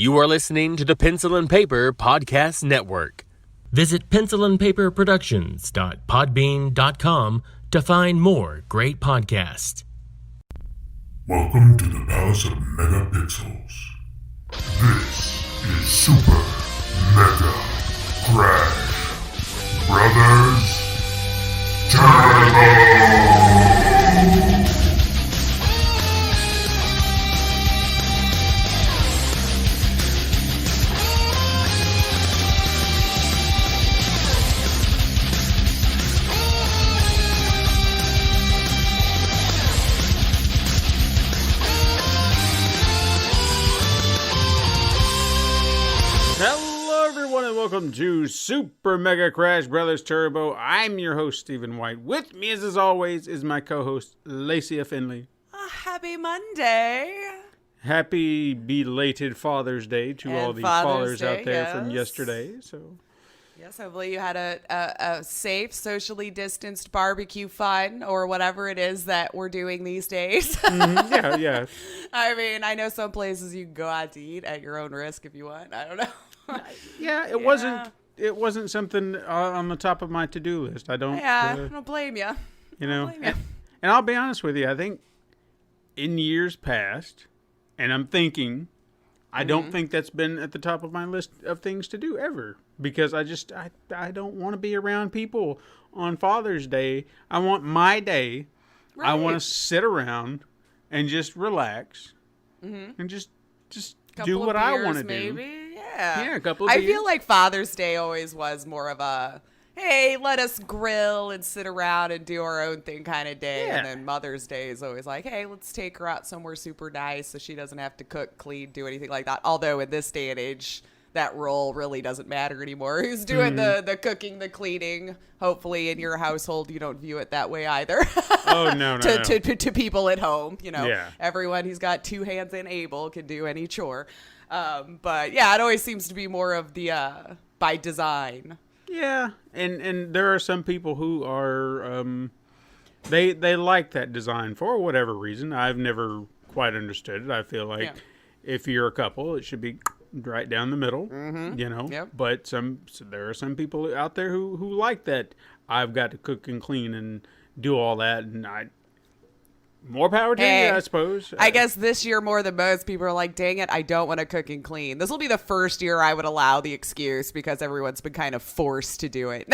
You are listening to the Pencil and Paper Podcast Network. Visit pencilandpaperproductions.podbean.com to find more great podcasts. Welcome to the Palace of Megapixels. This is Super Mega Crash Brothers Turbo! Hello everyone and welcome to Super Mega Crash Brothers Turbo. I'm your host Stephen White. With me as always is my co-host Lacey Finley. Happy Monday. Happy belated Father's Day to all the fathers out there from yesterday. Yes, hopefully you had a safe, socially distanced barbecue fun or whatever it is that we're doing these days. Yeah. I mean, I know some places you can go out to eat at your own risk if you want. I don't know. It wasn't something on the top of my to-do list. I don't blame you. And I'll be honest with you, I think in years past, and I'm thinking, I don't think that's been at the top of my list of things to do ever, because I don't want to be around people on Father's Day. I want my day. Right. I want to sit around and just relax and just do what I want to do. Yeah, a couple of beers. I feel like Father's Day always was more of a, hey, let us grill and sit around and do our own thing kind of day. Yeah. And then Mother's Day is always like, hey, let's take her out somewhere super nice so she doesn't have to cook, clean, do anything like that. Although in this day and age, that role really doesn't matter anymore. Who's doing the cooking, the cleaning? Hopefully in your household, you don't view it that way either. Oh, no. To people at home, Yeah. Everyone who's got two hands and able can do any chore. But yeah, it always seems to be more of the by design. Yeah, and there are some people who are they like that design for whatever reason. I've never quite understood it. I feel like if you're a couple, it should be right down the middle, Yep. But there are some people out there who like that. I've got to cook and clean and do all that, and more power to you, I suppose. I guess this year more than most, people are like, dang it, I don't want to cook and clean. This will be the first year I would allow the excuse because everyone's been kind of forced to do it.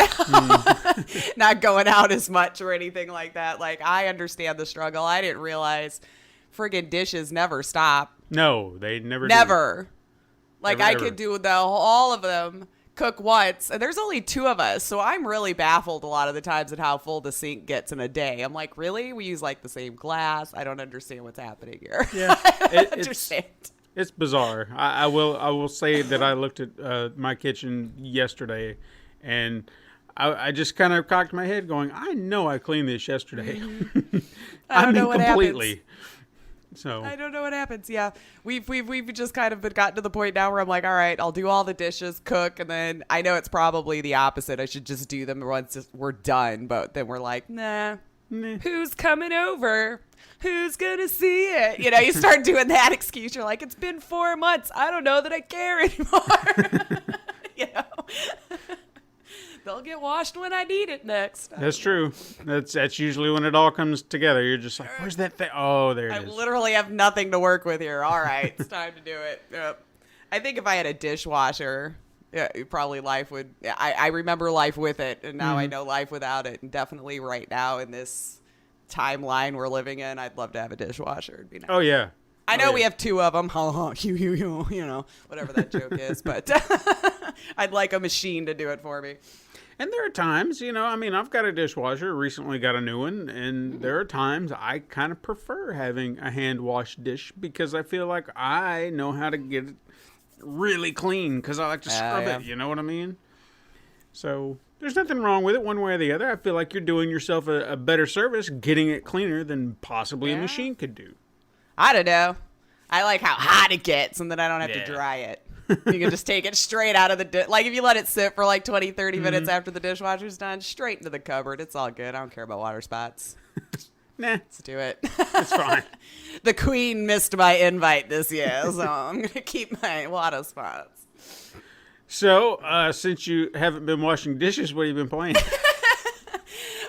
Not going out as much or anything like that. Like, I understand the struggle. I didn't realize friggin' dishes never stop. No, they never do. Never. Like, Never, I ever. could do all of them, cook once, and there's only two of us, so I'm really baffled a lot of the times at how full the sink gets in a day. I'm like, really? We use like the same glass? I don't understand what's happening here. Yeah, understand. It's bizarre. I will say that I looked at my kitchen yesterday, and I just kind of cocked my head, going, I know I cleaned this yesterday. I don't know what completely. happens. So I don't know what happens. Yeah, we've just kind of gotten to the point now where I'm like, all right, I'll do all the dishes, cook, and then I know it's probably the opposite. I should just do them once we're done. But then we're like, nah. Who's coming over? Who's gonna see it? You start doing that excuse. You're like, it's been 4 months. I don't know that I care anymore. They'll get washed when I need it next. That's true. That's usually when it all comes together. You're just like, where's that thing? Oh, there it is. I literally have nothing to work with here. All right, it's time to do it. Yep. I think if I had a dishwasher, probably life would. I remember life with it, and now I know life without it. And definitely right now in this timeline we're living in, I'd love to have a dishwasher. It'd be nice. Oh yeah. I know we have two of them. Whatever that joke is, but I'd like a machine to do it for me. And there are times, I've got a dishwasher, recently got a new one, and there are times I kind of prefer having a hand-washed dish because I feel like I know how to get it really clean because I like to scrub it, you know what I mean? So there's nothing wrong with it one way or the other. I feel like you're doing yourself a better service getting it cleaner than possibly a machine could do. I don't know. I like how hot it gets, and then I don't have to dry it. You can just take it straight out of the like if you let it sit for like 20, 30 minutes after the dishwasher's done, straight into the cupboard. It's all good. I don't care about water spots. Nah, Let's do it. it's fine. The queen missed my invite this year, so I'm going to keep my water spots. So, since you haven't been washing dishes, what have you been playing?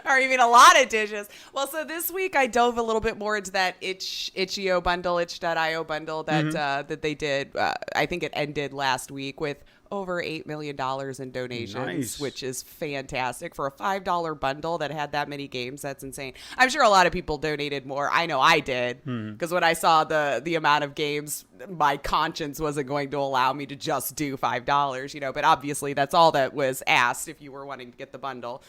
Or even a lot of dishes. Well, so this week I dove a little bit more into that itch.io bundle, itch.io bundle that they did. I think it ended last week with over $8 million in donations, Nice. which is fantastic. For a $5 bundle that had that many games, that's insane. I'm sure a lot of people donated more. I know I did, because when I saw the amount of games, my conscience wasn't going to allow me to just do $5, but obviously that's all that was asked if you were wanting to get the bundle.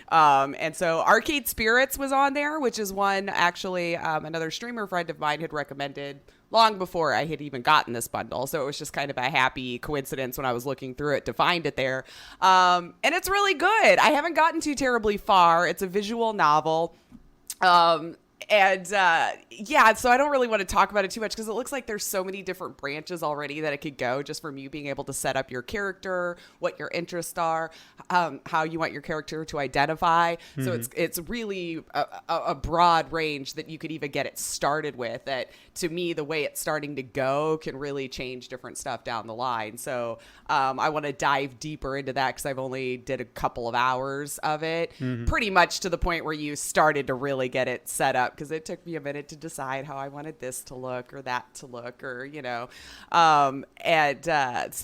And so Arcade Spirits was on there, which is one actually another streamer friend of mine had recommended long before I had even gotten this bundle. So it was just kind of a happy coincidence when I was looking through it to find it there. And it's really good. I haven't gotten too terribly far. It's a visual novel. So I don't really want to talk about it too much because it looks like there's so many different branches already that it could go, just from you being able to set up your character, what your interests are, how you want your character to identify. So it's really a broad range that you could even get it started with. That, to me, the way it's starting to go can really change different stuff down the line. So I want to dive deeper into that because I've only did a couple of hours of it, pretty much to the point where you started to really get it set up, because it took me a minute to decide how I wanted this to look or that to look, or so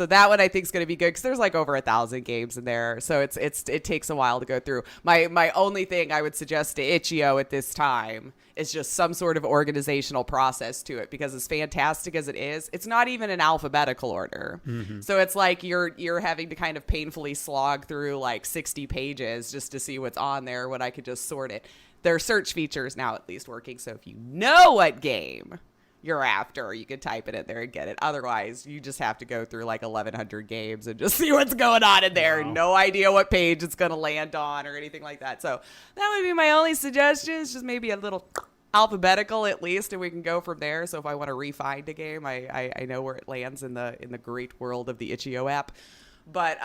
that one I think is going to be good because there's like over 1,000 games in there, so it takes a while to go through. My only thing I would suggest to itch.io at this time is just some sort of organizational process to it, because as fantastic as it is, it's not even in alphabetical order. So it's like you're having to kind of painfully slog through like 60 pages just to see what's on there when I could just sort it. Their search feature is now at least working, so if you know what game you're after, you could type it in there and get it. Otherwise, you just have to go through like 1,100 games and just see what's going on in there. Wow. No idea what page it's going to land on or anything like that. So that would be my only suggestion, is just maybe a little alphabetical at least, and we can go from there. So if I want to re-find a game, I know where it lands in the great world of the itch.io app. But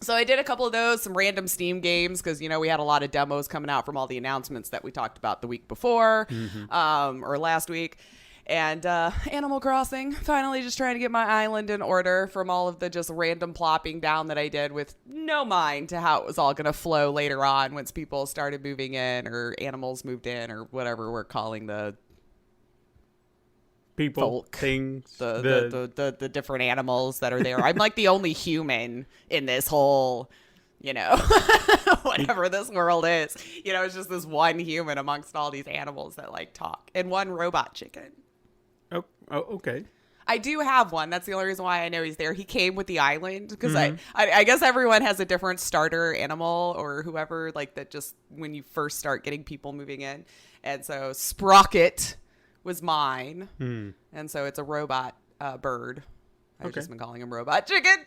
so I did a couple of those, some random Steam games, because, we had a lot of demos coming out from all the announcements that we talked about the week before, or last week. And Animal Crossing, finally just trying to get my island in order from all of the just random plopping down that I did with no mind to how it was all going to flow later on once people started moving in, or animals moved in, or whatever we're calling the people, folk, things, the different animals that are there. I'm like the only human in this whole, whatever this world is. It's just this one human amongst all these animals that like talk, and one robot chicken. Oh, okay. I do have one. That's the only reason why I know he's there. He came with the island because I guess everyone has a different starter animal, or whoever, like, that just when you first start getting people moving in. And so Sprocket was mine. And so it's a robot bird. I've just been calling him robot chicken.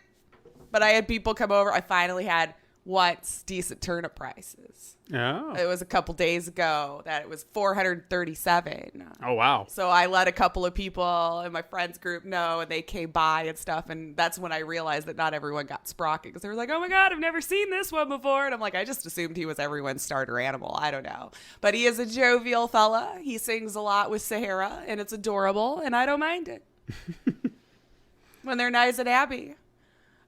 But I had people come over. I finally had once decent turnip prices. Oh. It was a couple days ago that it was $437. Oh, wow. So I let a couple of people in my friends group know, and they came by and stuff. And that's when I realized that not everyone got Sprocket, because they were like, oh my God, I've never seen this one before. And I'm like, I just assumed he was everyone's starter animal. I don't know. But he is a jovial fella. He sings a lot with Sahara, and it's adorable, and I don't mind it. When they're nice and happy.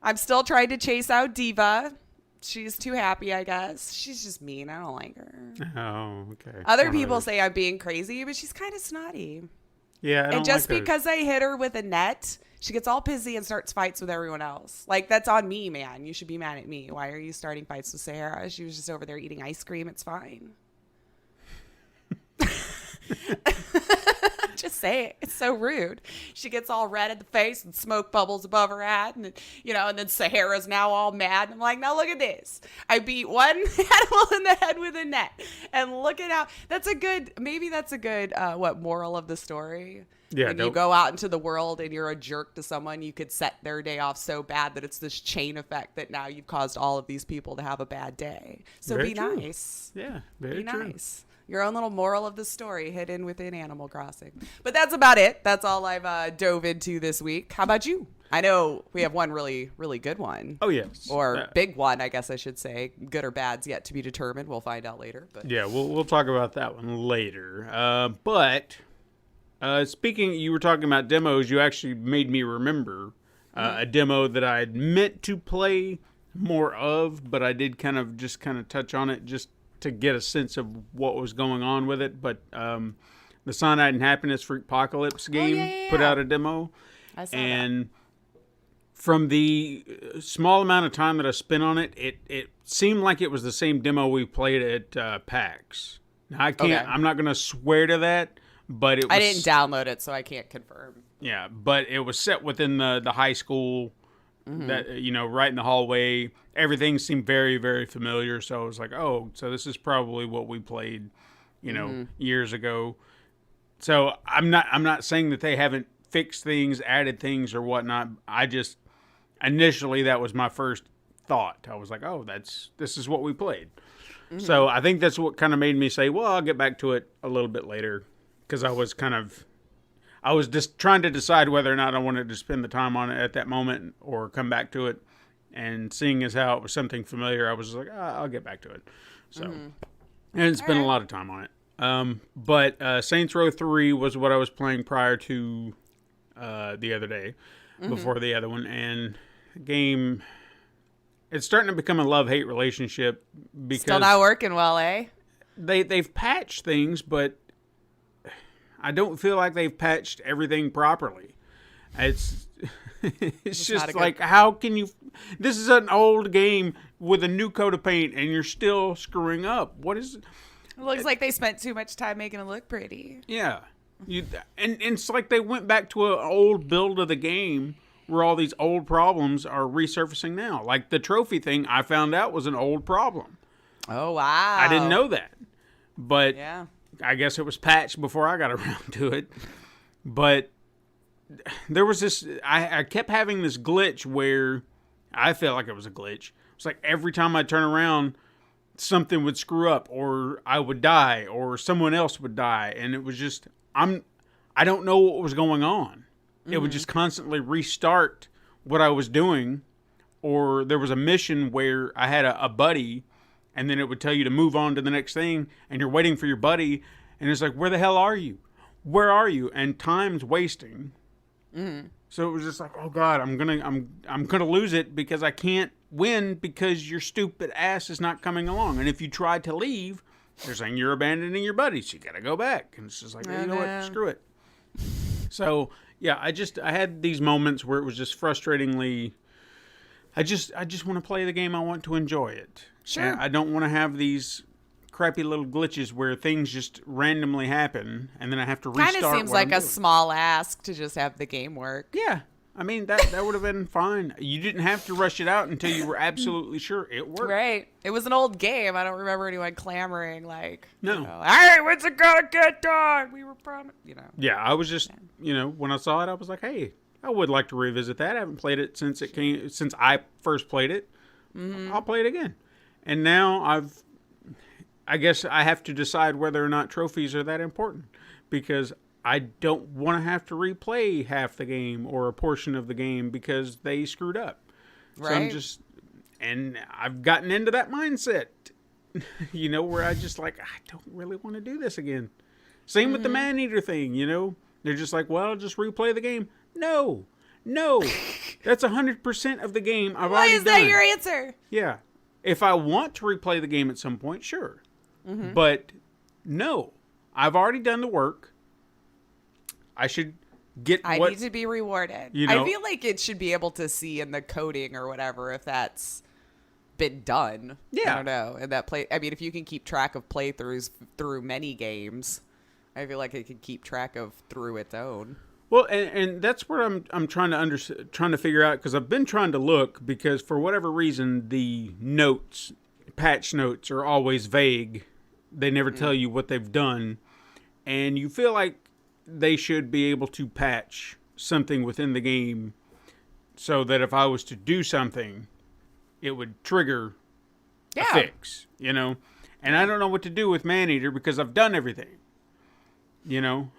I'm still trying to chase out Diva. She's too happy, I guess. She's just mean. I don't like her. Oh, okay. Other people say I'm being crazy, but she's kind of snotty. Yeah, I don't and just like because I hit her with a net, she gets all pissy and starts fights with everyone else. Like, that's on me, man. You should be mad at me. Why are you starting fights with Sarah? She was just over there eating ice cream. It's fine. Just say it. It's so rude. She gets all red in the face and smoke bubbles above her head, and and then Sahara's now all mad. And I'm like, now look at this. I beat one animal in the head with a net, and look at how that's a good moral of the story. Yeah, when you go out into the world and you're a jerk to someone, you could set their day off so bad that it's this chain effect that now you've caused all of these people to have a bad day. So very be true. nice. Yeah, very be true. Nice. Your own little moral of the story hidden within Animal Crossing. But that's about it. That's all I've dove into this week. How about you? I know we have one really, really good one. Oh, yes. Or big one, I guess I should say. Good or bad's yet to be determined. We'll find out later. But yeah, we'll talk about that one later. But speaking, you were talking about demos. You actually made me remember a demo that I had meant to play more of, but I did kind of touch on it just to get a sense of what was going on with it. But the Cyanide and Happiness for Apocalypse game put out a demo. I saw that. From the small amount of time that I spent on it, it seemed like it was the same demo we played at PAX. Now, I'm not going to swear to that, but it was... I didn't download it, so I can't confirm. Yeah, but it was set within the high school, that right in the hallway. Everything seemed very, very familiar, so I was like, oh, so this is probably what we played, years ago. So I'm not saying that they haven't fixed things, added things, or whatnot. I just... Initially, that was my first thought. I was like, oh, this is what we played. Mm-hmm. So I think that's what kind of made me say, well, I'll get back to it a little bit later. Because I was just trying to decide whether or not I wanted to spend the time on it at that moment or come back to it. And seeing as how it was something familiar, I was just like, I'll get back to it. So, and spent a lot of time on it. But Saints Row 3 was what I was playing prior to the other day, before the other one. And game, it's starting to become a love-hate relationship because still not working well, eh? They've patched things, but I don't feel like they've patched everything properly. It's just like, how can you... This is an old game with a new coat of paint, and you're still screwing up. What is... It looks like they spent too much time making it look pretty. Yeah. And it's like they went back to an old build of the game where all these old problems are resurfacing now. Like the trophy thing, I found out was an old problem. Oh, wow. I didn't know that. But yeah. I guess it was patched before I got around to it. But there was this... I kept having this glitch where I felt like it was a glitch. It's like every time I turn around, something would screw up, or I would die, or someone else would die. And it was just... I don't know what was going on. It would just constantly restart what I was doing, or there was a mission where I had a buddy, and then it would tell you to move on to the next thing, and you're waiting for your buddy, and it's like, where the hell are you? Where are you? And time's wasting. So it was just like, oh God, I'm gonna lose it because I can't win because your stupid ass is not coming along. And if you try to leave, they're saying you're abandoning your buddies. You got to go back. And it's just like, you know what? Screw it. So, yeah, I had these moments where it was just frustratingly, I just want to play the game. I want to enjoy it. Sure. And I don't want to have these crappy little glitches where things just randomly happen and then I have to restart. Kind of seems like a small ask to just have the game work. Yeah. I mean, that would have been fine. You didn't have to rush it out until you were absolutely sure it worked. Right. It was an old game. I don't remember anyone clamoring like, no. Hey, when's it gonna get done? We were promised, Yeah, I was just, when I saw it, I was like, hey, I would like to revisit that. I haven't played it since I first played it. I'll play it again. And now I guess I have to decide whether or not trophies are that important because I don't want to have to replay half the game or a portion of the game because they screwed up. Right. So and I've gotten into that mindset, where I just like, I don't really want to do this again. Same with the man-eater thing, They're just like, well, just replay the game. No, that's 100% of the game I've already done. Why is that your answer? Yeah. If I want to replay the game at some point, sure. But no, I've already done the work. I should get I need to be rewarded. You know, I feel like it should be able to see in the coding or whatever if that's been done. Yeah. I don't know. And if you can keep track of playthroughs through many games, I feel like it can keep track of through its own. Well, and that's where I'm trying to figure out because I've been trying to look because for whatever reason the patch notes are always vague. They never tell you what they've done, and you feel like they should be able to patch something within the game so that if I was to do something, it would trigger a fix, And I don't know what to do with Maneater because I've done everything, And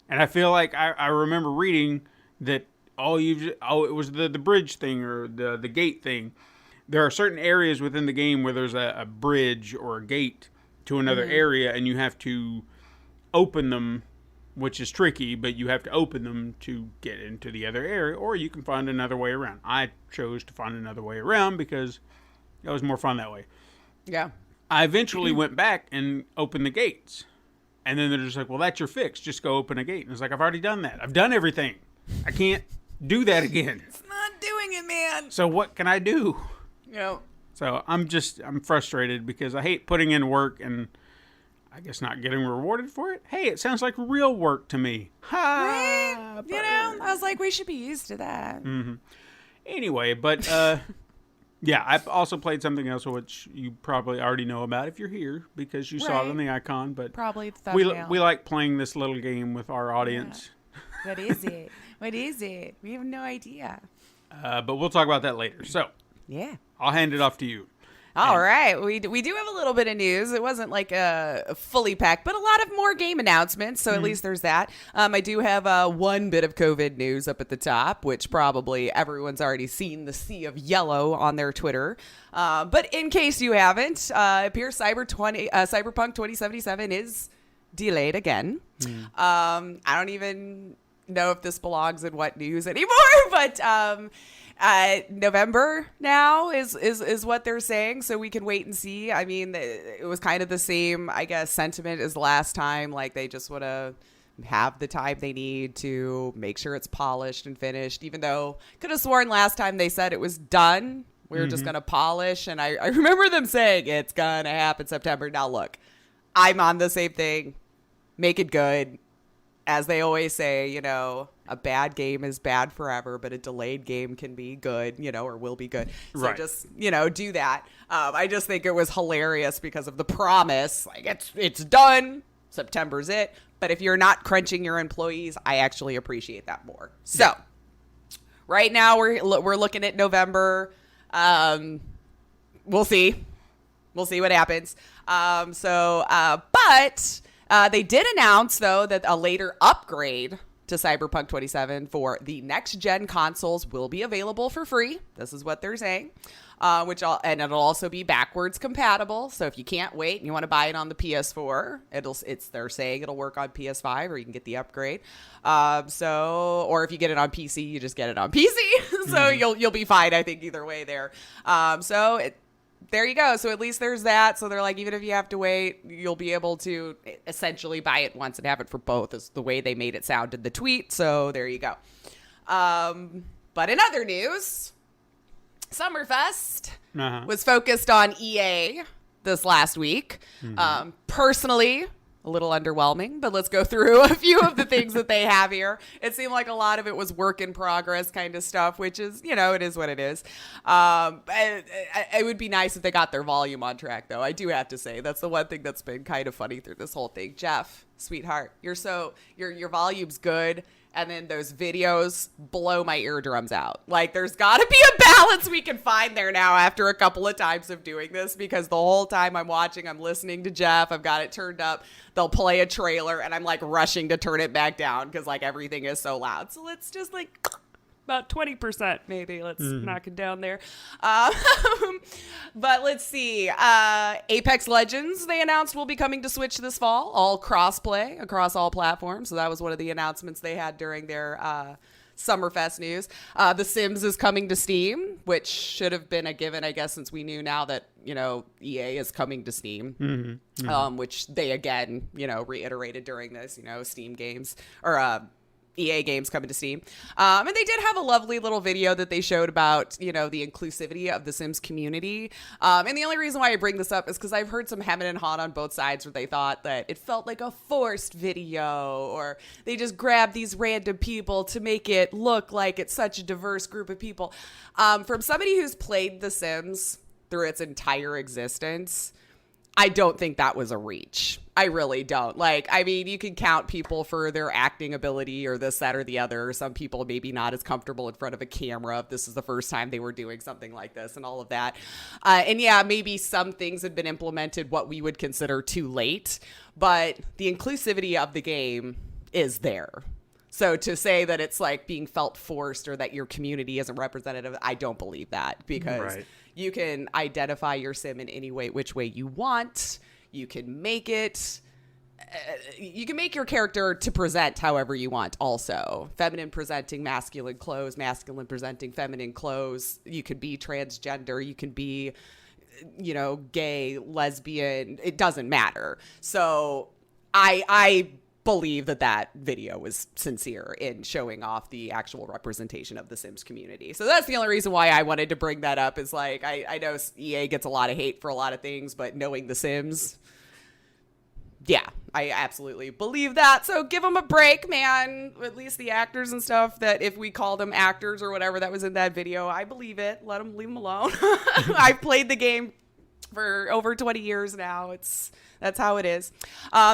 I feel like I remember reading that it was the bridge thing or the gate thing. There are certain areas within the game where there's a bridge or a gate to another area, and you have to open them, which is tricky, but you have to open them to get into the other area, or you can find another way around. I chose to find another way around because it was more fun that way. Yeah. I eventually went back and opened the gates. And then they're just like, well, that's your fix. Just go open a gate. And it's like, I've already done that. I've done everything. I can't do that again. It's not doing it, man. So what can I do? So I'm frustrated because I hate putting in work and I guess not getting rewarded for it. Hey, it sounds like real work to me. Right? I was like, we should be used to that. Mm-hmm. Anyway, but yeah, I've also played something else which you probably already know about if you're here because you saw it on the icon. But probably the thumbnail. We like playing this little game with our audience. Yeah. What is it? What is it? We have no idea. But we'll talk about that later. So yeah, I'll hand it off to you. All right. We do have a little bit of news. It wasn't like a fully packed, but a lot of more game announcements. So at least there's that. I do have one bit of COVID news up at the top, which probably everyone's already seen the sea of yellow on their Twitter. But in case you haven't, it appears Cyberpunk 2077 is delayed again. I don't even know if this belongs in what news anymore, but November now is what they're saying, so we can wait and see. I mean, it was kind of the same, I guess, sentiment as last time. Like, they just want to have the time they need to make sure it's polished and finished, even though could have sworn last time they said it was done. We were just going to polish, and I remember them saying it's going to happen September. Now, look, I'm on the same thing. Make it good. As they always say, a bad game is bad forever, but a delayed game can be good, or will be good. So right. Just, do that. I just think it was hilarious because of the promise. Like, it's done. September's it. But if you're not crunching your employees, I actually appreciate that more. So right now we're looking at November. We'll see. We'll see what happens. But they did announce, though, that a later upgrade to Cyberpunk 27 for the next-gen consoles will be available for free. This is what they're saying, and it'll also be backwards compatible. So if you can't wait and you want to buy it on the PS4, they're saying it'll work on PS5, or you can get the upgrade. Or if you get it on PC, you just get it on PC. So you'll be fine, I think, either way there. There you go. So at least there's that. So they're like, even if you have to wait, you'll be able to essentially buy it once and have it for both, is the way they made it sound in the tweet. So there you go. But in other news, Summerfest was focused on EA this last week. Personally, a little underwhelming, but let's go through a few of the things that they have here. It seemed like a lot of it was work in progress kind of stuff, which is, it is what it is. It would be nice if they got their volume on track, though. I do have to say, that's the one thing that's been kind of funny through this whole thing. Jeff, sweetheart, your volume's good, and then those videos blow my eardrums out. Like, there's got to be a balance we can find there now after a couple of times of doing this, because the whole time I'm watching, I'm listening to Jeff. I've got it turned up. They'll play a trailer, and I'm, like, rushing to turn it back down because, like, everything is so loud. So let's just, like, about 20% maybe. Let's knock it down there. But let's see. Apex Legends, they announced, will be coming to Switch this fall. All cross-play across all platforms. So that was one of the announcements they had during their Summerfest news. The Sims is coming to Steam, which should have been a given, I guess, since we knew now that, EA is coming to Steam, which they, again, reiterated during this, Steam games, or EA games coming to Steam. And they did have a lovely little video that they showed about, the inclusivity of the Sims community. And the only reason why I bring this up is because I've heard some hemming and hawing on both sides where they thought that it felt like a forced video, or they just grabbed these random people to make it look like it's such a diverse group of people. From somebody who's played The Sims through its entire existence, I don't think that was a reach. I really don't. Like, I mean, you can count people for their acting ability or this, that, or the other. Some people maybe not as comfortable in front of a camera if this is the first time they were doing something like this and all of that. And yeah, maybe some things had been implemented what we would consider too late, but the inclusivity of the game is there. So to say that it's like being felt forced or that your community isn't representative, I don't believe that, because you can identify your sim in any way, which way you want. You can make it. You can make your character to present however you want also. Feminine presenting masculine clothes, masculine presenting feminine clothes. You could be transgender. You can be, you know, gay, lesbian. It doesn't matter. So I believe that video was sincere in showing off the actual representation of the Sims community. So that's the only reason why I wanted to bring that up, is like, I know EA gets a lot of hate for a lot of things, but knowing the Sims, yeah, I absolutely believe that. So give them a break, man. At least the actors and stuff, that if we call them actors or whatever that was in that video, I believe it. Leave them alone. I've played the game for over 20 years now. That's how it is.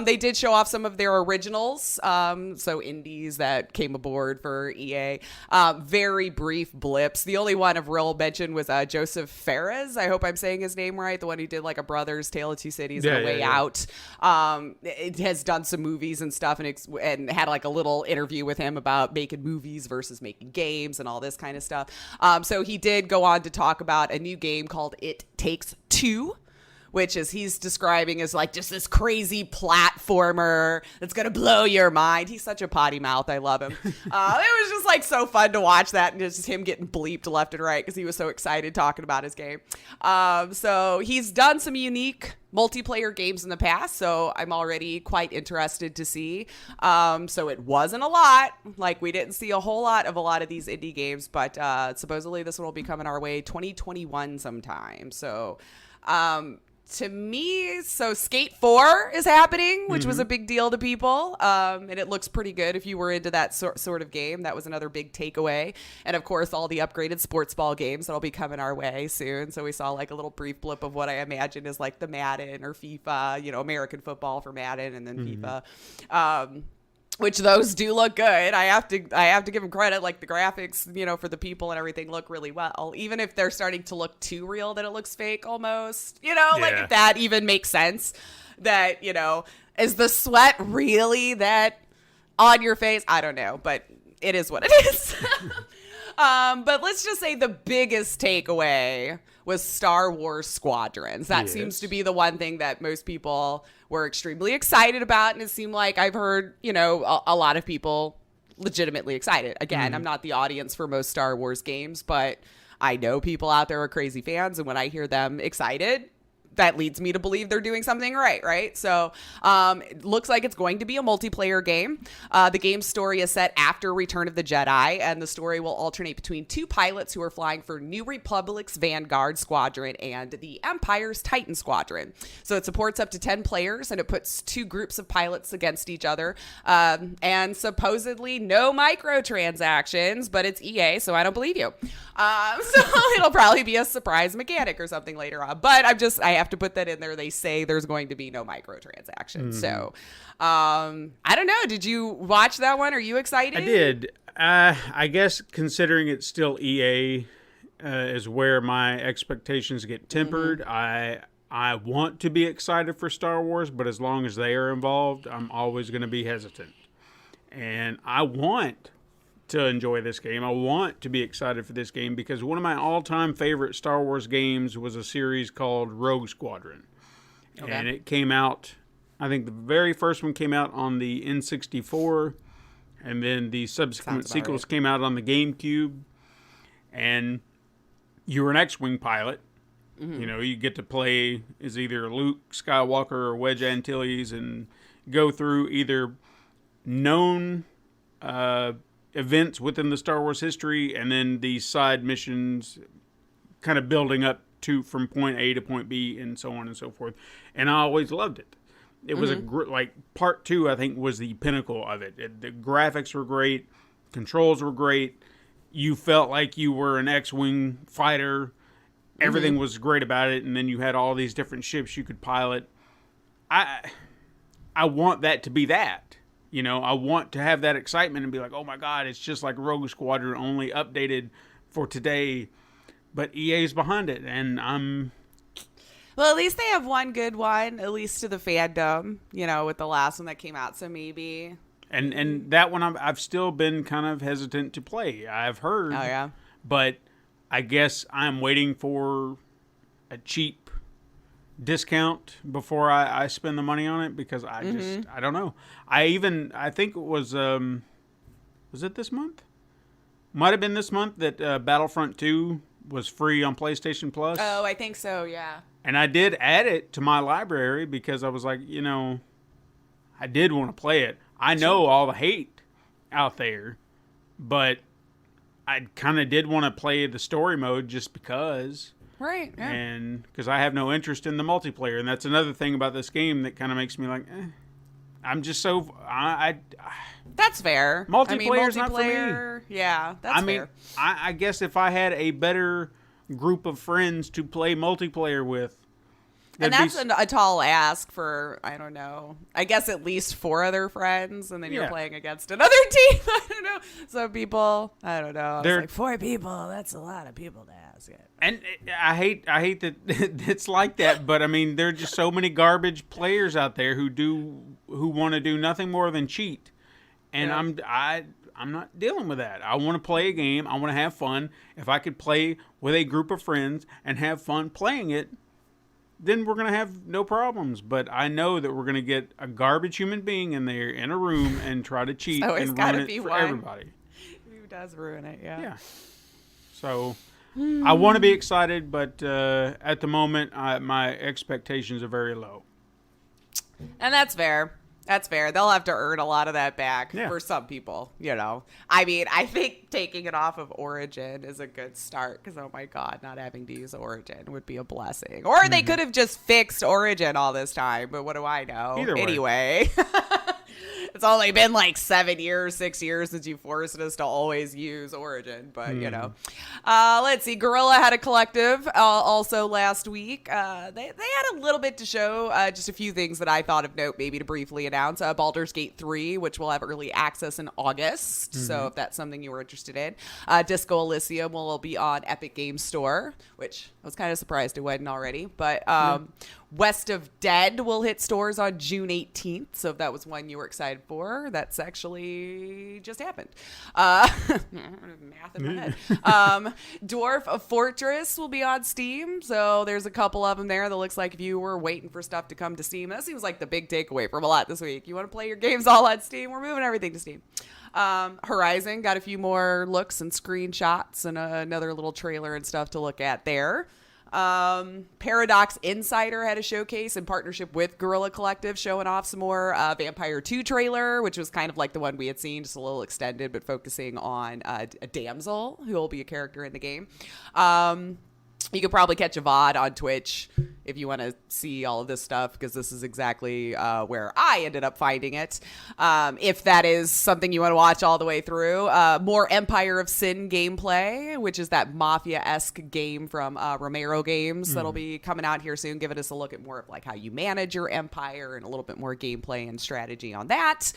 They did show off some of their originals, so indies that came aboard for EA. Very brief blips. The only one of real mention was Joseph Fares. I hope I'm saying his name right. The one who did like A Brothers, Tale of Two Cities, and A Way Out. It has done some movies and stuff, and had like a little interview with him about making movies versus making games and all this kind of stuff. So he did go on to talk about a new game called It Takes Two, which is he's describing as like just this crazy platformer that's going to blow your mind. He's such a potty mouth. I love him. It was just like so fun to watch that, and just him getting bleeped left and right because he was so excited talking about his game. So he's done some unique multiplayer games in the past, so I'm already quite interested to see. So it wasn't a lot. Like, we didn't see a whole lot of a lot of these indie games, but supposedly this one will be coming our way 2021 sometime. So to me, so Skate 4 is happening, which was a big deal to people. And it looks pretty good if you were into that sort of game. That was another big takeaway. And of course, all the upgraded sports ball games that'll be coming our way soon. So we saw like a little brief blip of what I imagine is like the Madden or FIFA, you know, American football for Madden, and then FIFA. Which those do look good. I have to give them credit. Like, the graphics, you know, for the people and everything look really well. Even if they're starting to look too real that it looks fake almost, you know, like if that even makes sense, that, you know, is the sweat really that on your face? I don't know, but it is what it is. But let's just say the biggest takeaway was Star Wars Squadrons. That seems to be the one thing that most people were extremely excited about. And it seemed like I've heard, you know, a lot of people legitimately excited. Again, I'm not the audience for most Star Wars games, but I know people out there are crazy fans. And when I hear them excited, that leads me to believe they're doing something right? So it looks like it's going to be a multiplayer game. The game's story is set after Return of the Jedi, and the story will alternate between two pilots who are flying for New Republic's Vanguard Squadron and the Empire's Titan Squadron. So it supports up to 10 players, and it puts two groups of pilots against each other. And supposedly no microtransactions, but it's EA, so I don't believe you. So it'll probably be a surprise mechanic or something later on. But I have to put that in there. They say there's going to be no microtransactions. So I don't know. Did you watch that one? Are you excited? I did. I guess considering it's still EA is where my expectations get tempered. I want to be excited for Star Wars, but as long as they are involved, I'm always going to be hesitant. And I want to enjoy this game. I want to be excited for this game because one of my all-time favorite Star Wars games was a series called Rogue Squadron. Okay. And it came out, I think the very first one came out on the N64, and then the subsequent sequels came out on the GameCube. And you were an X-Wing pilot. You know, you get to play as either Luke Skywalker or Wedge Antilles and go through either known events within the Star Wars history, and then these side missions kind of building up to from point A to point B and so on and so forth. And I always loved it. It was like part 2, I think, was the pinnacle of it. The graphics were great. Controls were great. You felt like you were an X-Wing fighter. Everything was great about it. And then you had all these different ships you could pilot. I want that to be that. You know, I want to have that excitement and be like, oh my God, it's just like Rogue Squadron, only updated for today. But EA's behind it, and I'm... Well, at least they have one good one, at least to the fandom, you know, with the last one that came out, so maybe And that one I've still been kind of hesitant to play. I've heard. Oh, yeah? But I guess I'm waiting for a cheap discount before I spend the money on it, because I don't know. I think it was it this month? Might have been this month that Battlefront 2 was free on PlayStation Plus. Oh, I think so, yeah. And I did add it to my library because I was like, I did want to play it. I know all the hate out there, but I kind of did want to play the story mode just because. Right, yeah. And because I have no interest in the multiplayer. And that's another thing about this game that kind of makes me like, I'm just so... That's fair. Multiplayer's not for me. Yeah, that's fair. I guess if I had a better group of friends to play multiplayer with... And that's a tall ask for, I don't know, I guess at least 4 other friends, and then you're playing against another team. I don't know. Some people, I don't know. It's like 4 people, that's a lot of people to ask it. And I hate that it's like that, but I mean, there are just so many garbage players out there who want to do nothing more than cheat. And I'm not dealing with that. I want to play a game. I want to have fun. If I could play with a group of friends and have fun playing it, then we're going to have no problems. But I know that we're going to get a garbage human being in there in a room and try to cheat and ruin it for everybody. Who does ruin it, yeah. Yeah. So I want to be excited, but at the moment, my expectations are very low. And that's fair. That's fair. They'll have to earn a lot of that back for some people, I mean, I think taking it off of Origin is a good start because, oh my God, not having to use Origin would be a blessing. Or they could have just fixed Origin all this time, but what do I know? Either way. Anyway. It's only been like 6 years since you forced us to always use Origin, but let's see. Guerrilla had a collective also last week. They had a little bit to show, just a few things that I thought of note, maybe to briefly announce. Baldur's Gate 3, which will have early access in August, so if that's something you were interested in. Disco Elysium will be on Epic Games Store, which I was kind of surprised it wasn't already, but West of Dead will hit stores on June 18th. So if that was one you were excited for, that's actually just happened. Math in my head. Dwarf Fortress will be on Steam. So there's a couple of them there that looks like if you were waiting for stuff to come to Steam, that seems like the big takeaway from a lot this week. You want to play your games all on Steam? We're moving everything to Steam. Horizon got a few more looks and screenshots and another little trailer and stuff to look at there. Paradox Insider had a showcase in partnership with Guerrilla Collective, showing off some more Vampire 2 trailer, which was kind of like the one we had seen, just a little extended, but focusing on a damsel who will be a character in the game. You could probably catch a VOD on Twitch if you want to see all of this stuff, because this is exactly where I ended up finding it. If that is something you want to watch all the way through. More Empire of Sin gameplay, which is that Mafia-esque game from Romero Games that'll be coming out here soon, giving us a look at more of like how you manage your empire and a little bit more gameplay and strategy on that,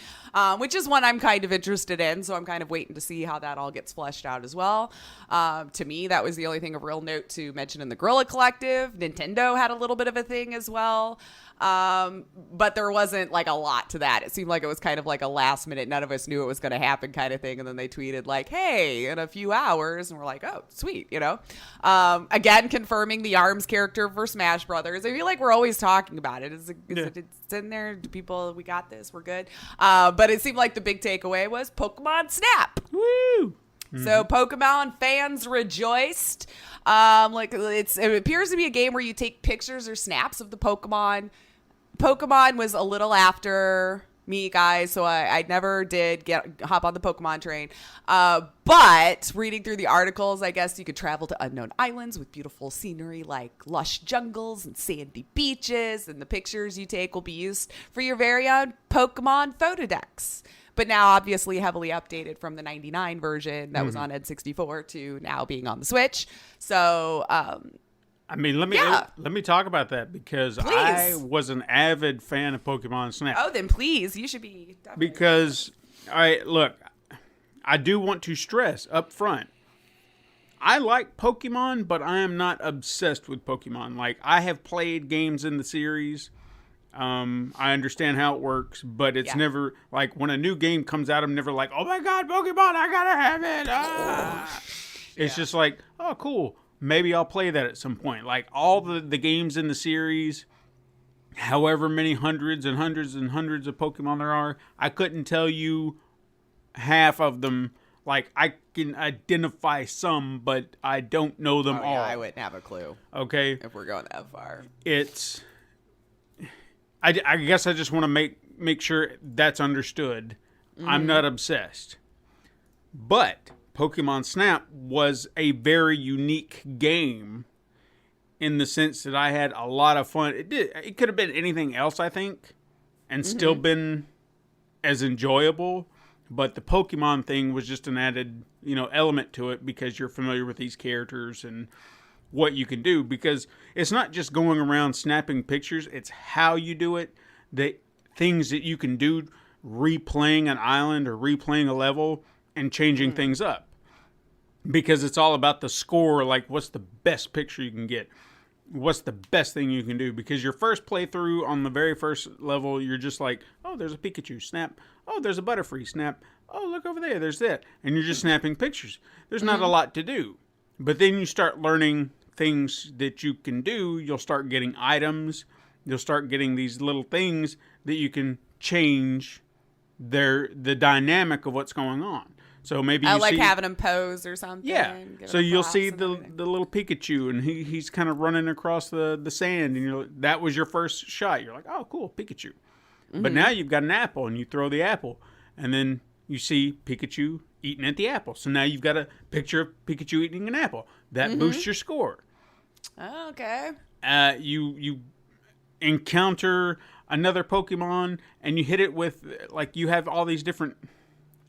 which is one I'm kind of interested in. So I'm kind of waiting to see how that all gets fleshed out as well. To me, that was the only thing of real note to mention in the Guerrilla Collective. Nintendo had a little bit of a thing as well. But there wasn't like a lot to that. It seemed like it was kind of like a last minute, none of us knew it was going to happen kind of thing. And then they tweeted like, hey, in a few hours. And we're like, oh, sweet. Again, confirming the ARMS character for Smash Brothers. I feel like we're always talking about it. It's in there. Do people, we got this. We're good. But it seemed like the big takeaway was Pokémon Snap. Woo! So Pokemon fans rejoiced. It appears to be a game where you take pictures or snaps of the Pokemon. Pokemon was a little after me, guys, so I never did hop on the Pokemon train. But reading through the articles, I guess you could travel to unknown islands with beautiful scenery like lush jungles and sandy beaches, and the pictures you take will be used for your very own Pokemon photo decks. But now obviously heavily updated from the 99 version that was on N64 to now being on the Switch. So, I mean, let me talk about that, because please. I was an avid fan of Pokemon Snap. Oh, then please, you should be. Definitely. Because, all right, look, I do want to stress up front, I like Pokemon, but I am not obsessed with Pokemon. Like, I have played games in the series. I understand how it works, but it's never like when a new game comes out, I'm never like, oh my God, Pokemon, I gotta have it. Ah. It's just like, oh, cool. Maybe I'll play that at some point. Like all the games in the series, however many hundreds and hundreds and hundreds of Pokemon there are, I couldn't tell you half of them. Like, I can identify some, but I don't know them all. I wouldn't have a clue. Okay? If we're going that far. I guess I just want to make sure that's understood. I'm not obsessed. But Pokemon Snap was a very unique game in the sense that I had a lot of fun. It could have been anything else, I think, and still been as enjoyable. But the Pokemon thing was just an added, element to it because you're familiar with these characters and what you can do. Because it's not just going around snapping pictures; it's how you do it, the things that you can do, replaying an island or replaying a level and changing things up. Because it's all about the score. Like, what's the best picture you can get? What's the best thing you can do? Because your first playthrough on the very first level, you're just like, oh, there's a Pikachu, snap. Oh, there's a Butterfree, snap. Oh, look over there, there's that. And you're just snapping pictures. There's not a lot to do. But then you start learning things that you can do. You'll start getting items. You'll start getting these little things that you can change the dynamic of what's going on. So maybe I like having him pose or something. Yeah. So you'll see the little Pikachu, and he's kind of running across the sand, and that was your first shot. You're like, oh, cool, Pikachu. But now you've got an apple, and you throw the apple, and then you see Pikachu eating at the apple. So now you've got a picture of Pikachu eating an apple. That boosts your score. Oh, okay. You encounter another Pokemon, and you hit it with, like, you have all these different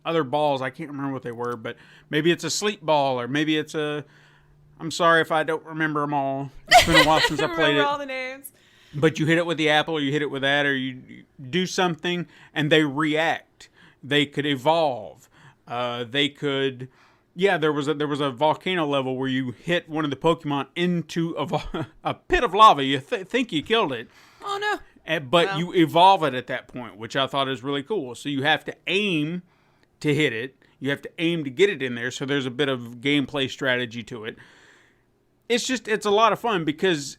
other balls. I can't remember what they were, but maybe it's a sleep ball, or maybe it's I'm sorry if I don't remember them all. It's been a while since I played it. Remember all the names. But you hit it with the apple, or you hit it with that, or you do something, and they react. They could evolve. They could. Yeah, there was a volcano level where you hit one of the Pokemon into a pit of lava. You think you killed it. Oh no! But you evolve it at that point, which I thought is really cool. So you have to aim to hit it. You have to aim to get it in there. So there's a bit of gameplay strategy to it. It's a lot of fun because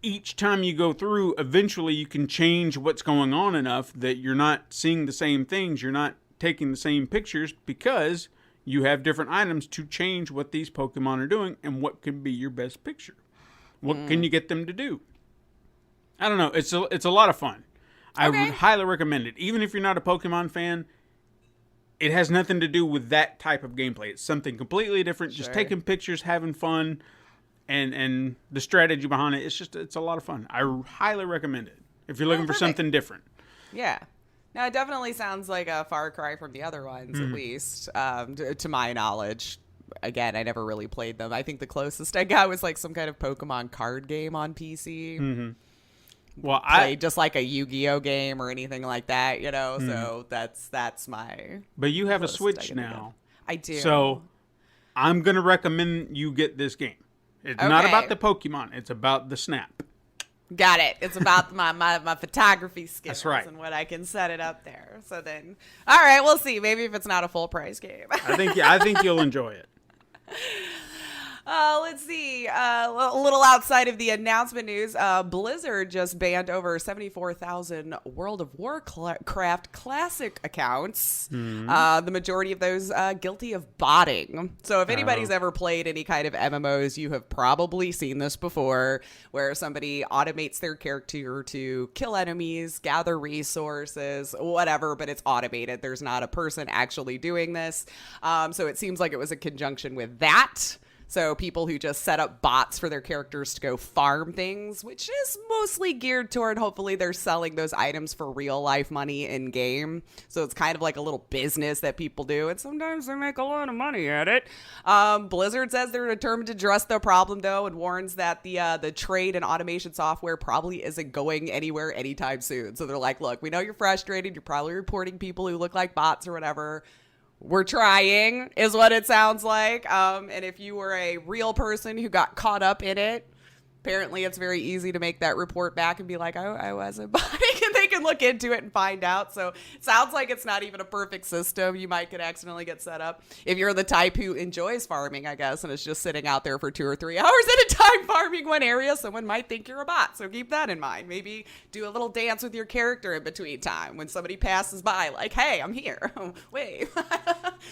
each time you go through, eventually you can change what's going on enough that you're not seeing the same things. You're not taking the same pictures because you have different items to change what these Pokemon are doing and what can be your best picture. What can you get them to do? I don't know. It's a lot of fun. I would highly recommend it. Even if you're not a Pokemon fan, it has nothing to do with that type of gameplay. It's something completely different. Just taking pictures, having fun, and the strategy behind it. It's a lot of fun. I highly recommend it if you're looking for something different. Yeah. Now, it definitely sounds like a far cry from the other ones, at least, to my knowledge. Again, I never really played them. I think the closest I got was like some kind of Pokemon card game on PC. Mm-hmm. Well, played just like a Yu-Gi-Oh game or anything like that, So that's my. But you have a Switch now. I do. So I'm gonna recommend you get this game. It's not about the Pokemon. It's about the Snap. Got it. It's about my photography skills. That's right. And what I can set it up there. So then, all right, we'll see. Maybe if it's not a full price game. I think you'll enjoy it. Let's see. A little outside of the announcement news, Blizzard just banned over 74,000 World of Warcraft Classic accounts. The majority of those guilty of botting. So if anybody's ever played any kind of MMOs, you have probably seen this before, where somebody automates their character to kill enemies, gather resources, whatever, but it's automated. There's not a person actually doing this. So it seems like it was a conjunction with that. So people who just set up bots for their characters to go farm things, which is mostly geared toward hopefully they're selling those items for real life money in game. So it's kind of like a little business that people do, and sometimes they make a lot of money at it. Blizzard says they're determined to address the problem though, and warns that the trade and automation software probably isn't going anywhere anytime soon. So they're like, look, we know you're frustrated. You're probably reporting people who look like bots or whatever. We're trying, is what it sounds like. And if you were a real person who got caught up in it, Apparently, it's very easy to make that report back and be like, I wasn't buying, and they can look into it and find out. So it sounds like it's not even a perfect system. You might could accidentally get set up. If you're the type who enjoys farming, I guess, and it's just sitting out there for 2 or 3 hours at a time farming one area, someone might think you're a bot. So keep that in mind. Maybe do a little dance with your character in between time when somebody passes by, like, hey, I'm here. Wait,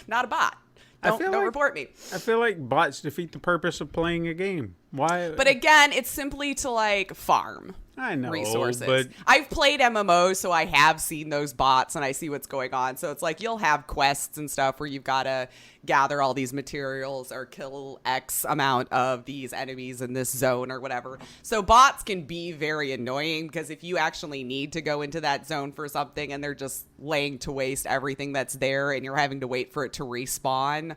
not a bot. Don't report me. I feel like bots defeat the purpose of playing a game. Why? But again, it's simply to like farm. I know, resources. but I've played MMOs, so I have seen those bots and I see what's going on. So it's like you'll have quests and stuff where you've got to gather all these materials or kill X amount of these enemies in this zone or whatever. So bots can be very annoying because if you actually need to go into that zone for something and they're just laying to waste everything that's there and you're having to wait for it to respawn,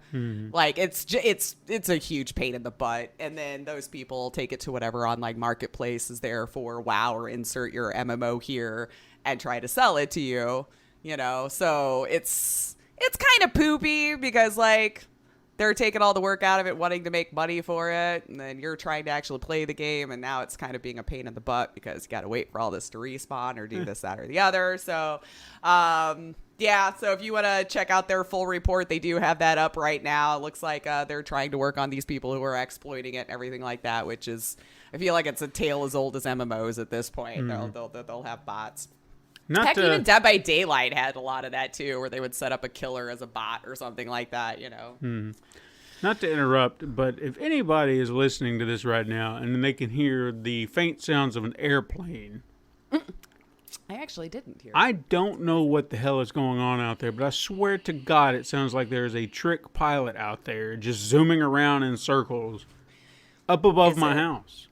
like it's a huge pain in the butt. And then those people take it to whatever online marketplace is there for WoW or insert your MMO here and try to sell it to you, you know. So it's kind of poopy because like they're taking all the work out of it, wanting to make money for it, and then you're trying to actually play the game, and now it's kind of being a pain in the butt because you got to wait for all this to respawn or do this, that, or the other. So yeah, so if you want to check out their full report, they do have that up right now. It looks like they're trying to work on these people who are exploiting it and everything like that, which is, I feel like it's a tale as old as MMOs at this point. They'll have bots. Heck, even Dead by Daylight had a lot of that too, where they would set up a killer as a bot or something like that, you know. Not to interrupt, but if anybody is listening to this right now and they can hear the faint sounds of an airplane, I actually didn't hear. I don't know what the hell is going on out there, but I swear to God, it sounds like there's a trick pilot out there just zooming around in circles up above my house.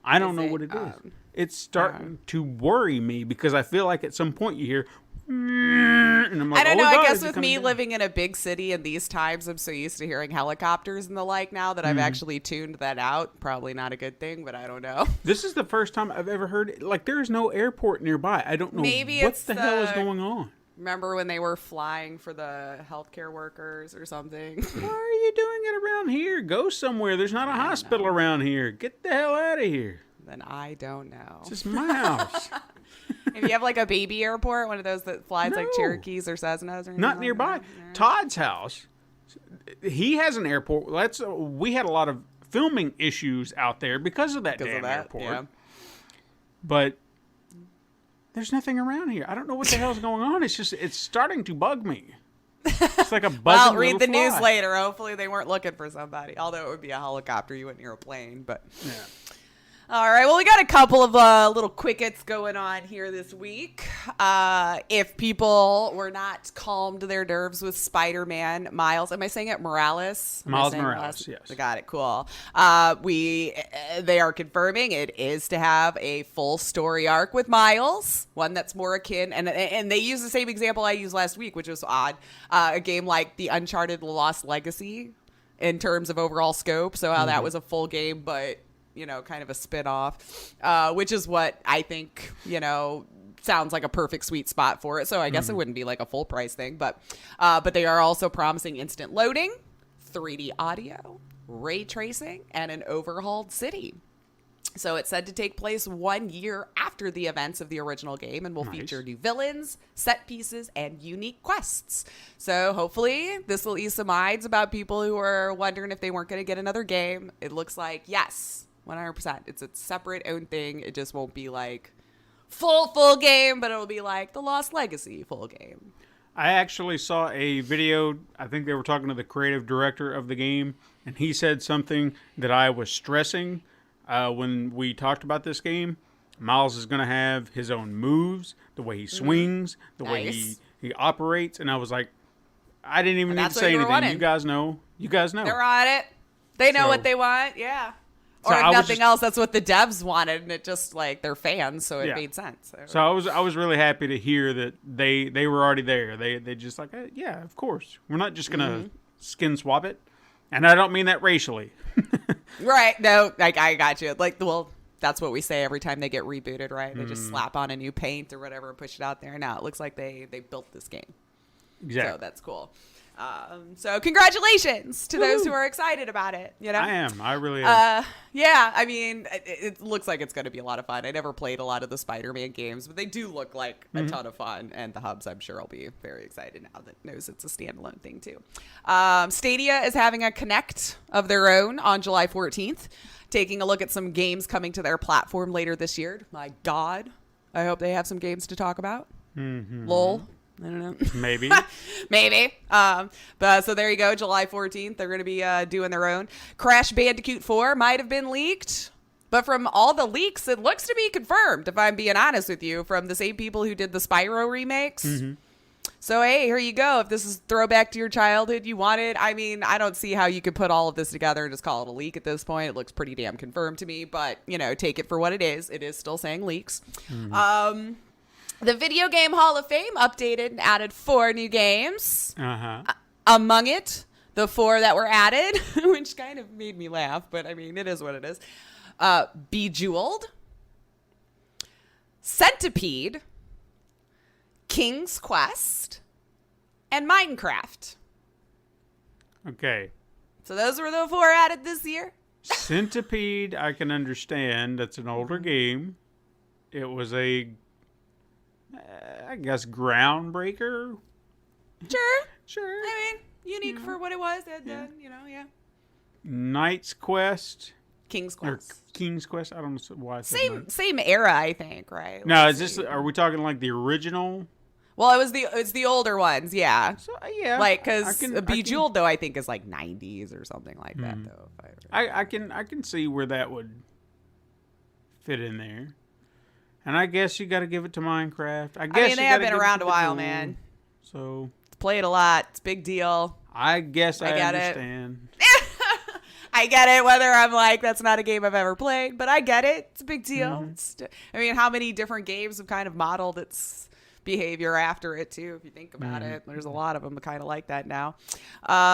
I don't know what it is. It's starting to worry me because I feel like at some point you hear, and I'm like, I don't know. God, I guess with me living in a big city in these times, I'm so used to hearing helicopters and the like now that I've actually tuned that out. Probably not a good thing, but I don't know. This is the first time I've ever heard it. Like, there is no airport nearby. I don't know what the hell is going on. Remember when they were flying for the healthcare workers or something? Why are you doing it around here? Go somewhere. There's not a hospital around here. Get the hell out of here. Then I don't know. It's just my house. If you have like a baby airport, one of those that flies like Cherokees or Cessnas or anything not nearby. Like that? Todd's house, he has an airport. We had a lot of filming issues out there because of that damn airport. Yeah. But there's nothing around here. I don't know what the hell's going on. It's starting to bug me. It's like a buzzing well, read little the fly. news later. Hopefully they weren't looking for somebody. Although it would be a helicopter. You wouldn't hear a plane, but... Yeah. All right, well, we got a couple of little quickets going on here this week. If people were not calmed their nerves with Spider-Man, Miles, am I saying it? Morales? Miles Morales, yes. I got it, cool. They are confirming it is to have a full story arc with Miles, one that's more akin, and they use the same example I used last week, which was odd, a game like the Uncharted Lost Legacy in terms of overall scope, so how that was a full game, but... you know, kind of a spin-off, which is what I think, you know, sounds like a perfect sweet spot for it. So I guess it wouldn't be like a full price thing, but they are also promising instant loading, 3D audio, ray tracing, and an overhauled city. So it's said to take place 1 year after the events of the original game and will feature new villains, set pieces, and unique quests. So hopefully this will ease some minds about people who are wondering if they weren't going to get another game. It looks like, yes, 100%. It's a separate own thing. It just won't be like full game, but it'll be like the Lost Legacy full game. I actually saw a video. I think they were talking to the creative director of the game, and he said something that I was stressing when we talked about this game. Miles is going to have his own moves, the way he swings, the way he operates, and I was like, I didn't even need to say anything. You guys know. They're on it. They know what they want. Yeah. Or if nothing else, that's what the devs wanted, and it just like they're fans, so it made sense. So I was really happy to hear that they were already there. They just like, yeah, of course. We're not just gonna skin swap it, and I don't mean that racially. Right? No, like I got you. Like, well, that's what we say every time they get rebooted, right? They just slap on a new paint or whatever, and push it out there. Now it looks like they built this game. Exactly. So that's cool. So congratulations to those who are excited about it. You know, I am. I really am. Yeah, I mean, it looks like it's going to be a lot of fun. I never played a lot of the Spider-Man games, but they do look like a ton of fun. And the hubs, I'm sure, will be very excited now that knows it's a standalone thing too. Stadia is having a Connect of their own on July 14th, taking a look at some games coming to their platform later this year. My God, I hope they have some games to talk about. Lol. I don't know. Maybe. Maybe. But so there you go. July 14th. They're going to be doing their own. Crash Bandicoot 4 might have been leaked. But from all the leaks, it looks to be confirmed, if I'm being honest with you, from the same people who did the Spyro remakes. So, hey, here you go. If this is throwback to your childhood you wanted, I mean, I don't see how you could put all of this together and just call it a leak at this point. It looks pretty damn confirmed to me. But, you know, take it for what it is. It is still saying leaks. The Video Game Hall of Fame updated and added 4 new games. Among it, the 4 that were added, which kind of made me laugh, but I mean, it is what it is. Bejeweled, Centipede, King's Quest, and Minecraft. Okay. So those were the 4 added this year. Centipede, I can understand. That's an older game. It was a... I guess groundbreaker. Sure. I mean, unique for what it was. You know, yeah. Knight's Quest. King's Or Quest. King's Quest. I don't know why I said Knight. Same era, I think, right? No, is this? Are we talking like the original? Well, it's the older ones, yeah. So, yeah. Like, because Bejeweled, though, I think is like 90s or something like that, though. I can see where that would fit in there. And I guess you got to give it to Minecraft. I mean, they have been around a while, man. So it's played a lot. It's a big deal. I guess I get understand. I get it. Whether I'm like, that's not a game I've ever played, but I get it. It's a big deal. I mean, how many different games have kind of modeled its behavior after it too, if you think about it. There's a lot of them kind of like that now.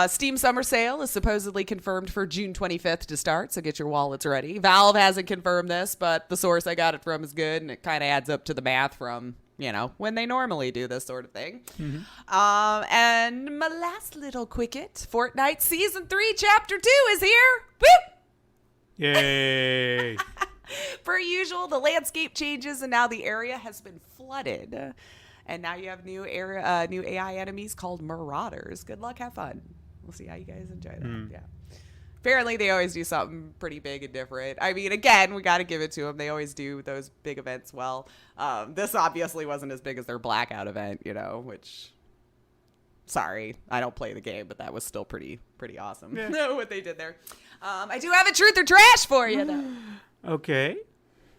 Steam Summer Sale is supposedly confirmed for June 25th to start, so get your wallets ready. Valve hasn't confirmed this, but the source I got it from is good, and it kind of adds up to the math from, you know, when they normally do this sort of thing. And my last little quickie, Fortnite Season 3 Chapter 2 is here. Woo! Yay! Per usual, the landscape changes, and now the area has been flooded. And now you have new AI enemies called Marauders. Good luck, have fun. We'll see how you guys enjoy that. Yeah. Apparently, they always do something pretty big and different. I mean, again, we got to give it to them. They always do those big events well. This obviously wasn't as big as their Blackout event, you know, which... Sorry, I don't play the game, but that was still pretty awesome. Yeah. What they did there. I do have a truth or trash for you, though. Okay.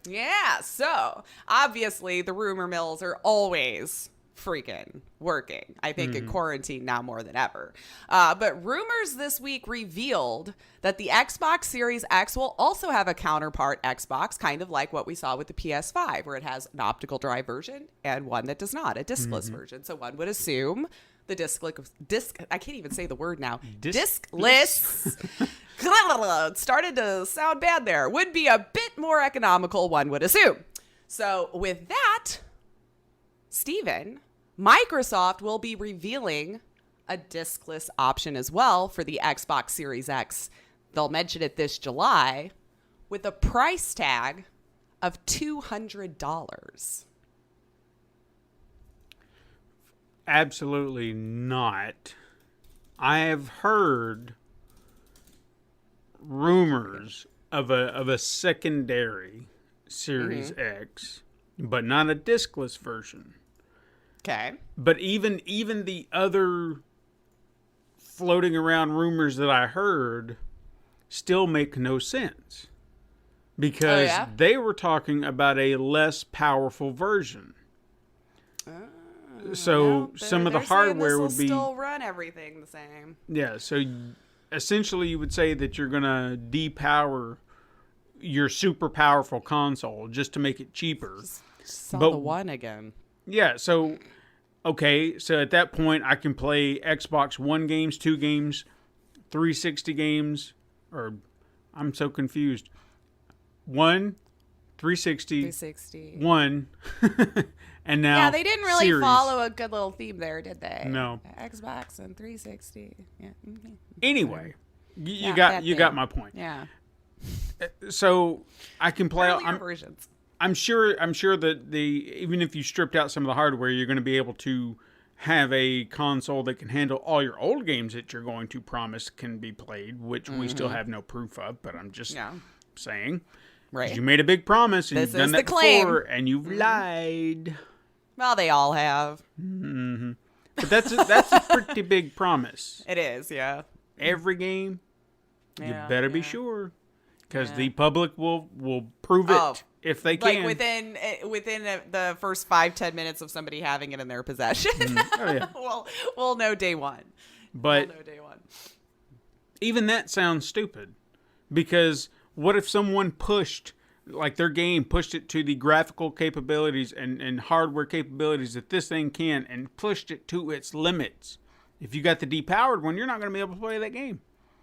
Yeah, so obviously the rumor mills are always freaking working. I think in quarantine now more than ever. But rumors this week revealed that the Xbox Series X will also have a counterpart Xbox, kind of like what we saw with the PS5, where it has an optical drive version and one that does not, a discless version. So one would assume the I can't even say the word now. Discless. It started to sound bad there. Would be a bit more economical, one would assume. So with that, Steven, Microsoft will be revealing a discless option as well for the Xbox Series X. They'll mention it this July with a price tag of $200. Absolutely not. I have heard rumors of a secondary Series X, but not a discless version. Okay. But even the other floating around rumors that I heard still make no sense. Because they were talking about a less powerful version. So some of the hardware would be still run everything the same. Yeah, so essentially you would say that you're going to depower your super powerful console just to make it cheaper. Just sell the one again. Yeah, so okay, so at that point I can play Xbox One games, 2 games, 360 games, or I'm so confused. 1, 360, 1, And now, yeah, they didn't really series. follow a good little theme there, did they? No. Xbox and 360. Yeah. Mm-hmm. Anyway, you Yeah, got my point. Yeah. So I can play. Earlier versions. I'm sure that even if you stripped out some of the hardware, you're going to be able to have a console that can handle all your old games that you're going to promise can be played, which we still have no proof of. But I'm just saying, right? You made a big promise, and This you've done is that the claim. before, and you've lied. Well, they all have. Mm-hmm. But that's a pretty big promise. It is, yeah. Every game, you better be sure, because the public will prove it if they can. Like within the first 5-10 minutes of somebody having it in their possession. Oh yeah. we'll know day one. But we'll know day one. Even that sounds stupid, because what if someone pushed their game pushed it to the graphical capabilities and hardware capabilities that this thing can, and pushed it to its limits? If you got the depowered one, you're not going to be able to play that game.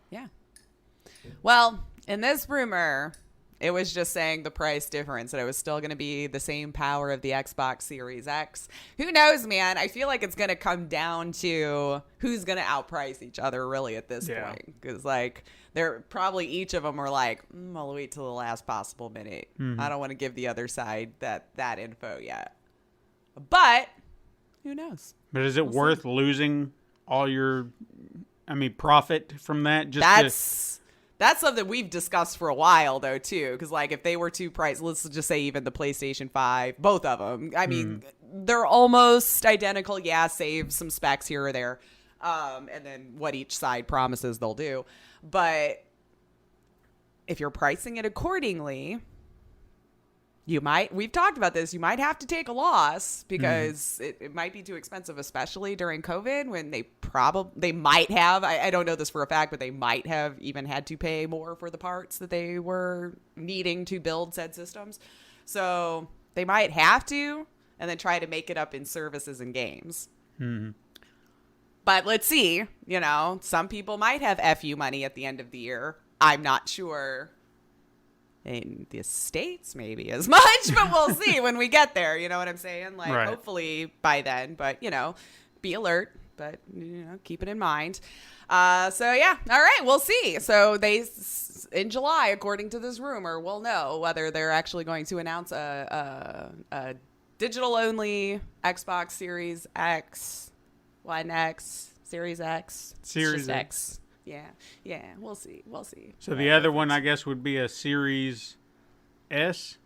Yeah. Well, in this rumor, it was just saying the price difference, that it was still going to be the same power of the Xbox Series X. Who knows, man? I feel like it's going to come down to who's going to outprice each other really at this point. Because they're probably, each of them are like, I'll wait till the last possible minute. I don't want to give the other side that info yet. But who knows? But is it worth losing all your, profit from that? That's something we've discussed for a while, though, too. Because, if they were two price, let's just say even the PlayStation 5, both of them. I mean, they're almost identical. Yeah, save some specs here or there. And then what each side promises they'll do. But if you're pricing it accordingly, we've talked about this, you might have to take a loss, because it might be too expensive, especially during COVID, when they might have, I don't know this for a fact, but they might have even had to pay more for the parts that they were needing to build said systems. So they might have to, and then try to make it up in services and games. But let's see, some people might have FU money at the end of the year. I'm not sure. In the States, maybe as much, but we'll see when we get there. You know what I'm saying? Right. Hopefully by then, but be alert, but keep it in mind. So yeah. All right. We'll see. So in July, according to this rumor, we'll know whether they're actually going to announce a digital only Xbox Series X, One X, Series X, Series X. Yeah, we'll see. So the other one, I guess, would be a Series S.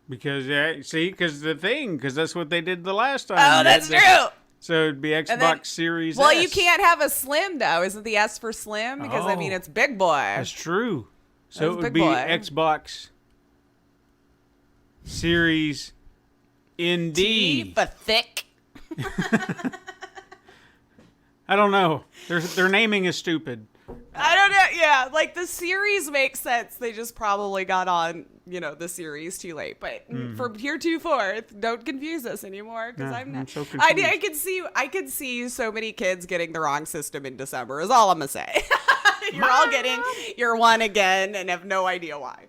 Because that's what they did the last time. Oh, that's true. So it'd be Xbox Series Well, S. you can't have a Slim, though. Isn't the S for Slim? Because, it's big boy. That's true. So That's it would big be boy. Xbox Series ND. T for thick. I don't know. Their naming is stupid. I don't know. Yeah, the series makes sense. They just probably got on, the series too late. But from heretofore, don't confuse us anymore, because I'm not. so confused. I could see so many kids getting the wrong system in December. Is all I'm gonna say. You're all getting your one again and have no idea why.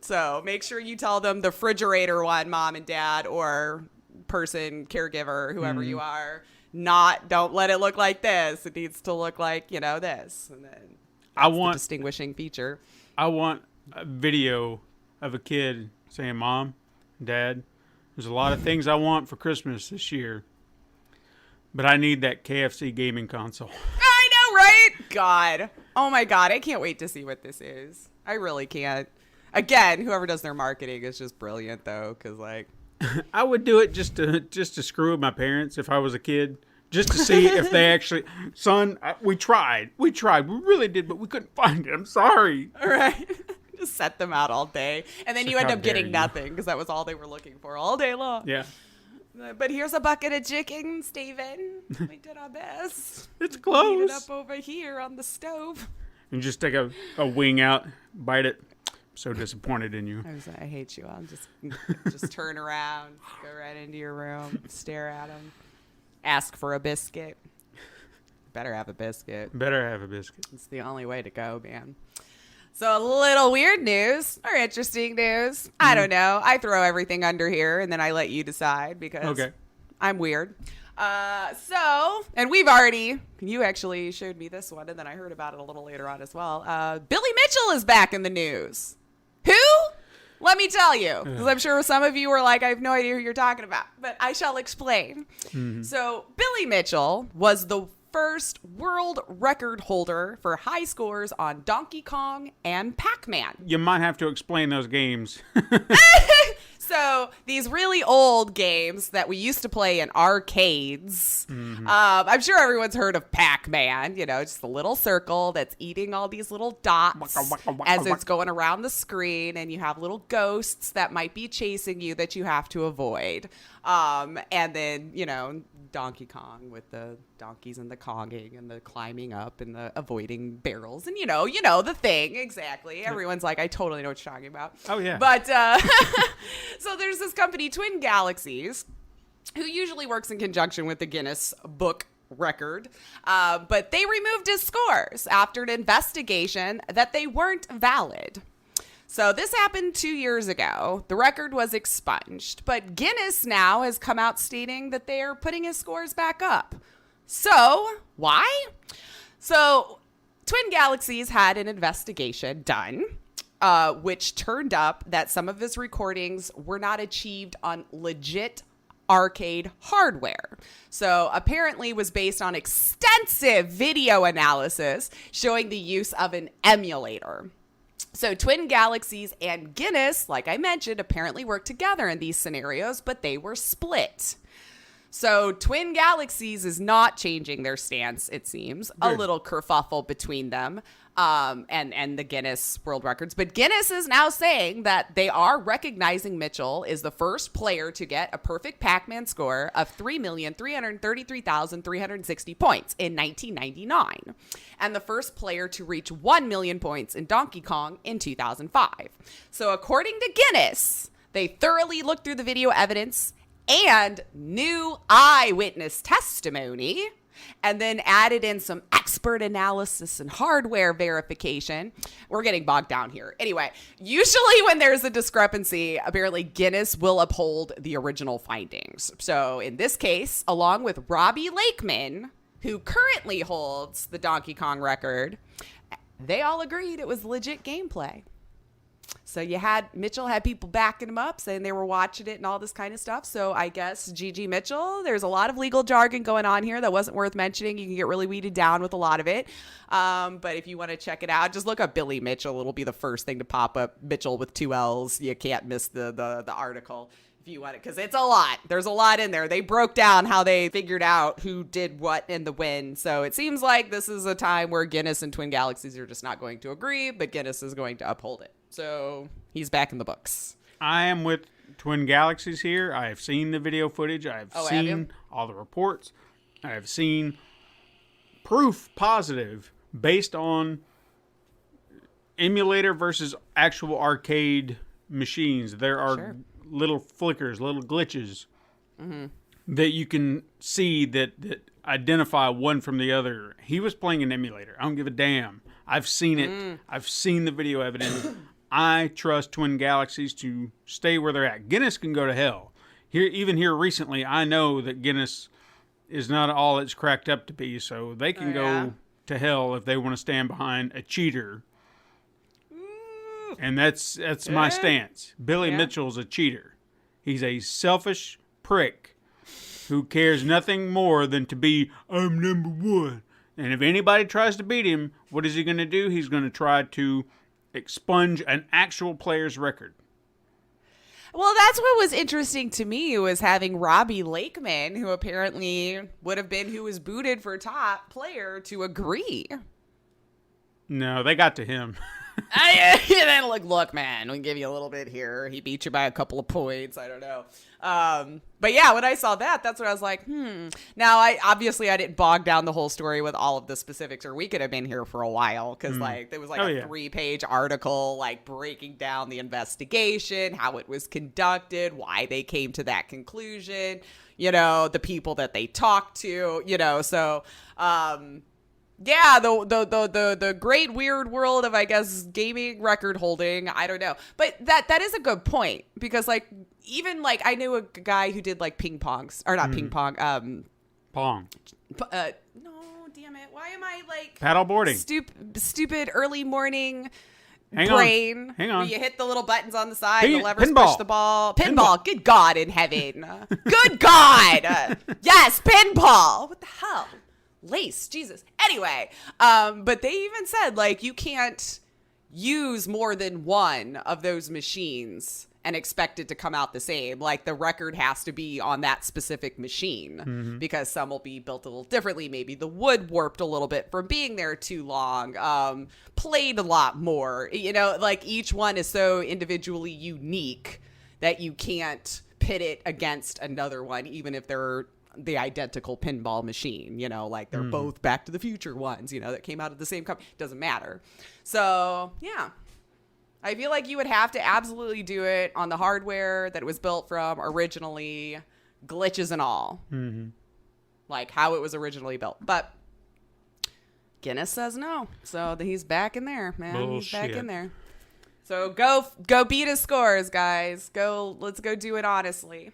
So make sure you tell them the refrigerator one, mom and dad, or person, caregiver, whoever you are. Don't let it look like this. It needs to look like, this. And then the distinguishing feature. I want a video of a kid saying, Mom, Dad, there's a lot of things I want for Christmas this year, but I need that KFC gaming console. I know, right? God. Oh my God. I can't wait to see what this is. I really can't. Again, whoever does their marketing is just brilliant, though, because I would do it just to screw with my parents if I was a kid, just to see if they actually, son, we tried, we really did, but we couldn't find it. I'm sorry. All right. Just set them out all day. And then you end up getting nothing, because that was all they were looking for all day long. Yeah. But here's a bucket of chicken, Steven. We did our best. It's close. Heat it up over here on the stove. And just take a wing out, bite it. So disappointed in you. I hate you. I'll just turn around, go right into your room, stare at him, ask for a biscuit. Better have a biscuit. Better have a biscuit. It's the only way to go, man. So a little weird news or interesting news. I don't know. I throw everything under here and then I let you decide because I'm weird. And you actually showed me this one and then I heard about it a little later on as well. Billy Mitchell is back in the news. Who? Let me tell you, because I'm sure some of you were like, I have no idea who you're talking about, but I shall explain. Mm-hmm. So Billy Mitchell was the first world record holder for high scores on Donkey Kong and Pac-Man. You might have to explain those games. So these really old games that we used to play in arcades. Mm-hmm. I'm sure everyone's heard of Pac-Man, just a little circle that's eating all these little dots as it's going around the screen, and you have little ghosts that might be chasing you that you have to avoid. And then, Donkey Kong with the donkeys and the Konging and the climbing up and the avoiding barrels and the thing exactly. Everyone's like, I totally know what you're talking about. Oh yeah. But so there's this company, Twin Galaxies, who usually works in conjunction with the Guinness Book record, but they removed his scores after an investigation that they weren't valid. So this happened 2 years ago. The record was expunged, but Guinness now has come out stating that they are putting his scores back up. So why? So Twin Galaxies had an investigation done, which turned up that some of his recordings were not achieved on legit arcade hardware. So apparently was based on extensive video analysis showing the use of an emulator. So Twin Galaxies and Guinness, like I mentioned, apparently worked together in these scenarios, but they were split. So Twin Galaxies is not changing their stance, it seems. Good. A little kerfuffle between them and the Guinness World Records. But Guinness is now saying that they are recognizing Mitchell is the first player to get a perfect Pac-Man score of 3,333,360 points in 1999. And the first player to reach 1 million points in Donkey Kong in 2005. So according to Guinness, they thoroughly looked through the video evidence and new eyewitness testimony, and then added in some expert analysis and hardware verification. We're getting bogged down here. Anyway, usually when there's a discrepancy, apparently Guinness will uphold the original findings. So in this case, along with Robbie Lakeman, who currently holds the Donkey Kong record, they all agreed it was legit gameplay. So Mitchell had people backing him up saying they were watching it and all this kind of stuff. So I guess GG Mitchell, there's a lot of legal jargon going on here that wasn't worth mentioning. You can get really weeded down with a lot of it. But if you want to check it out, just look up Billy Mitchell. It'll be the first thing to pop up. Mitchell with 2 L's. You can't miss the article if you want it, because it's a lot. There's a lot in there. They broke down how they figured out who did what and the when. So it seems like this is a time where Guinness and Twin Galaxies are just not going to agree, but Guinness is going to uphold it. So he's back in the books. I am with Twin Galaxies here. I have seen the video footage. I have seen all the reports. I have seen proof positive based on emulator versus actual arcade machines. There are little flickers, little glitches that you can see that identify one from the other. He was playing an emulator. I don't give a damn. I've seen it. I've seen the video evidence. I trust Twin Galaxies to stay where they're at. Guinness can go to hell. Even here recently, I know that Guinness is not all it's cracked up to be, so they can go to hell if they want to stand behind a cheater. And that's my stance. Billy Mitchell's a cheater. He's a selfish prick who cares nothing more than to be, I'm number one. And if anybody tries to beat him, what is he going to do? He's going to try to expunge an actual player's record. Well, that's what was interesting to me, was having Robbie Lakeman, who apparently would have been who was booted for top player, to agree. No, they got to him. Then look, man, we give you a little bit here. He beat you by a couple of points. I don't know. But yeah, when I saw that, that's what I was like, Now, I didn't bog down the whole story with all of the specifics, or we could have been here for a while, because there was a 3-page article breaking down the investigation, how it was conducted, why they came to that conclusion, the people that they talked to, so Yeah, the great weird world of, I guess, gaming record holding. I don't know, but that is a good point, because like even like I knew a guy who did like ping pongs, or not ping pong, Pong. no, damn it, why am I like Paddleboarding. Stupid early morning Hang brain. Hang on. Where you hit the little buttons on the side, the levers Pinball. push the ball. Pinball. Good God in heaven. Good God. Yes, pinball. What the hell? Lace, Jesus. Anyway, but they even said like you can't use more than one of those machines and expect it to come out the same. Like the record has to be on that specific machine, because some will be built a little differently. Maybe the wood warped a little bit from being there too long, played a lot more, you know, like each one is so individually unique that you can't pit it against another one, even if they're the identical pinball machine, you know, like they're both Back to the Future ones, you know, that came out of the same company. Doesn't matter. So yeah, I feel like you would have to absolutely do it on the hardware that it was built from originally, glitches and all, like how it was originally built. But Guinness says no, so he's back in there, man. Bullshit. He's back in there. So go beat his scores, guys. Let's go do it honestly.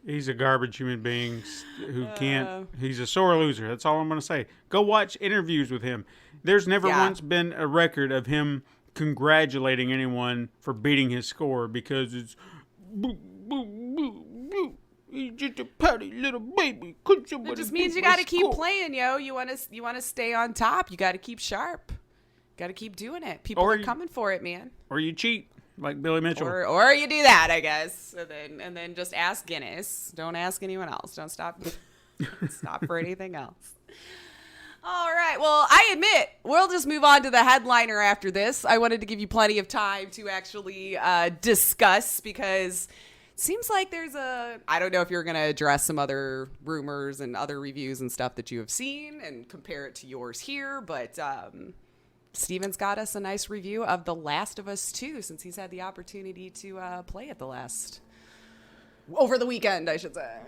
He's a garbage human being who can't. He's a sore loser. That's all I'm going to say. Go watch interviews with him. There's never once been a record of him congratulating anyone for beating his score, because it's boo, boo, boo, boo. He's just a pouty little baby. It just means you got to keep playing, yo. You want to stay on top. You got to keep sharp. Got to keep doing it. People are coming for it, man. Or you cheat. Like Billy Mitchell. Or you do that, I guess. And then just ask Guinness. Don't ask anyone else. Don't stop for anything else. All right. Well, I admit, we'll just move on to the headliner after this. I wanted to give you plenty of time to actually discuss, because it seems like there's I don't know if you're going to address some other rumors and other reviews and stuff that you have seen and compare it to yours here, but Steven's got us a nice review of The Last of Us 2, since he's had the opportunity to play it over the weekend, I should say.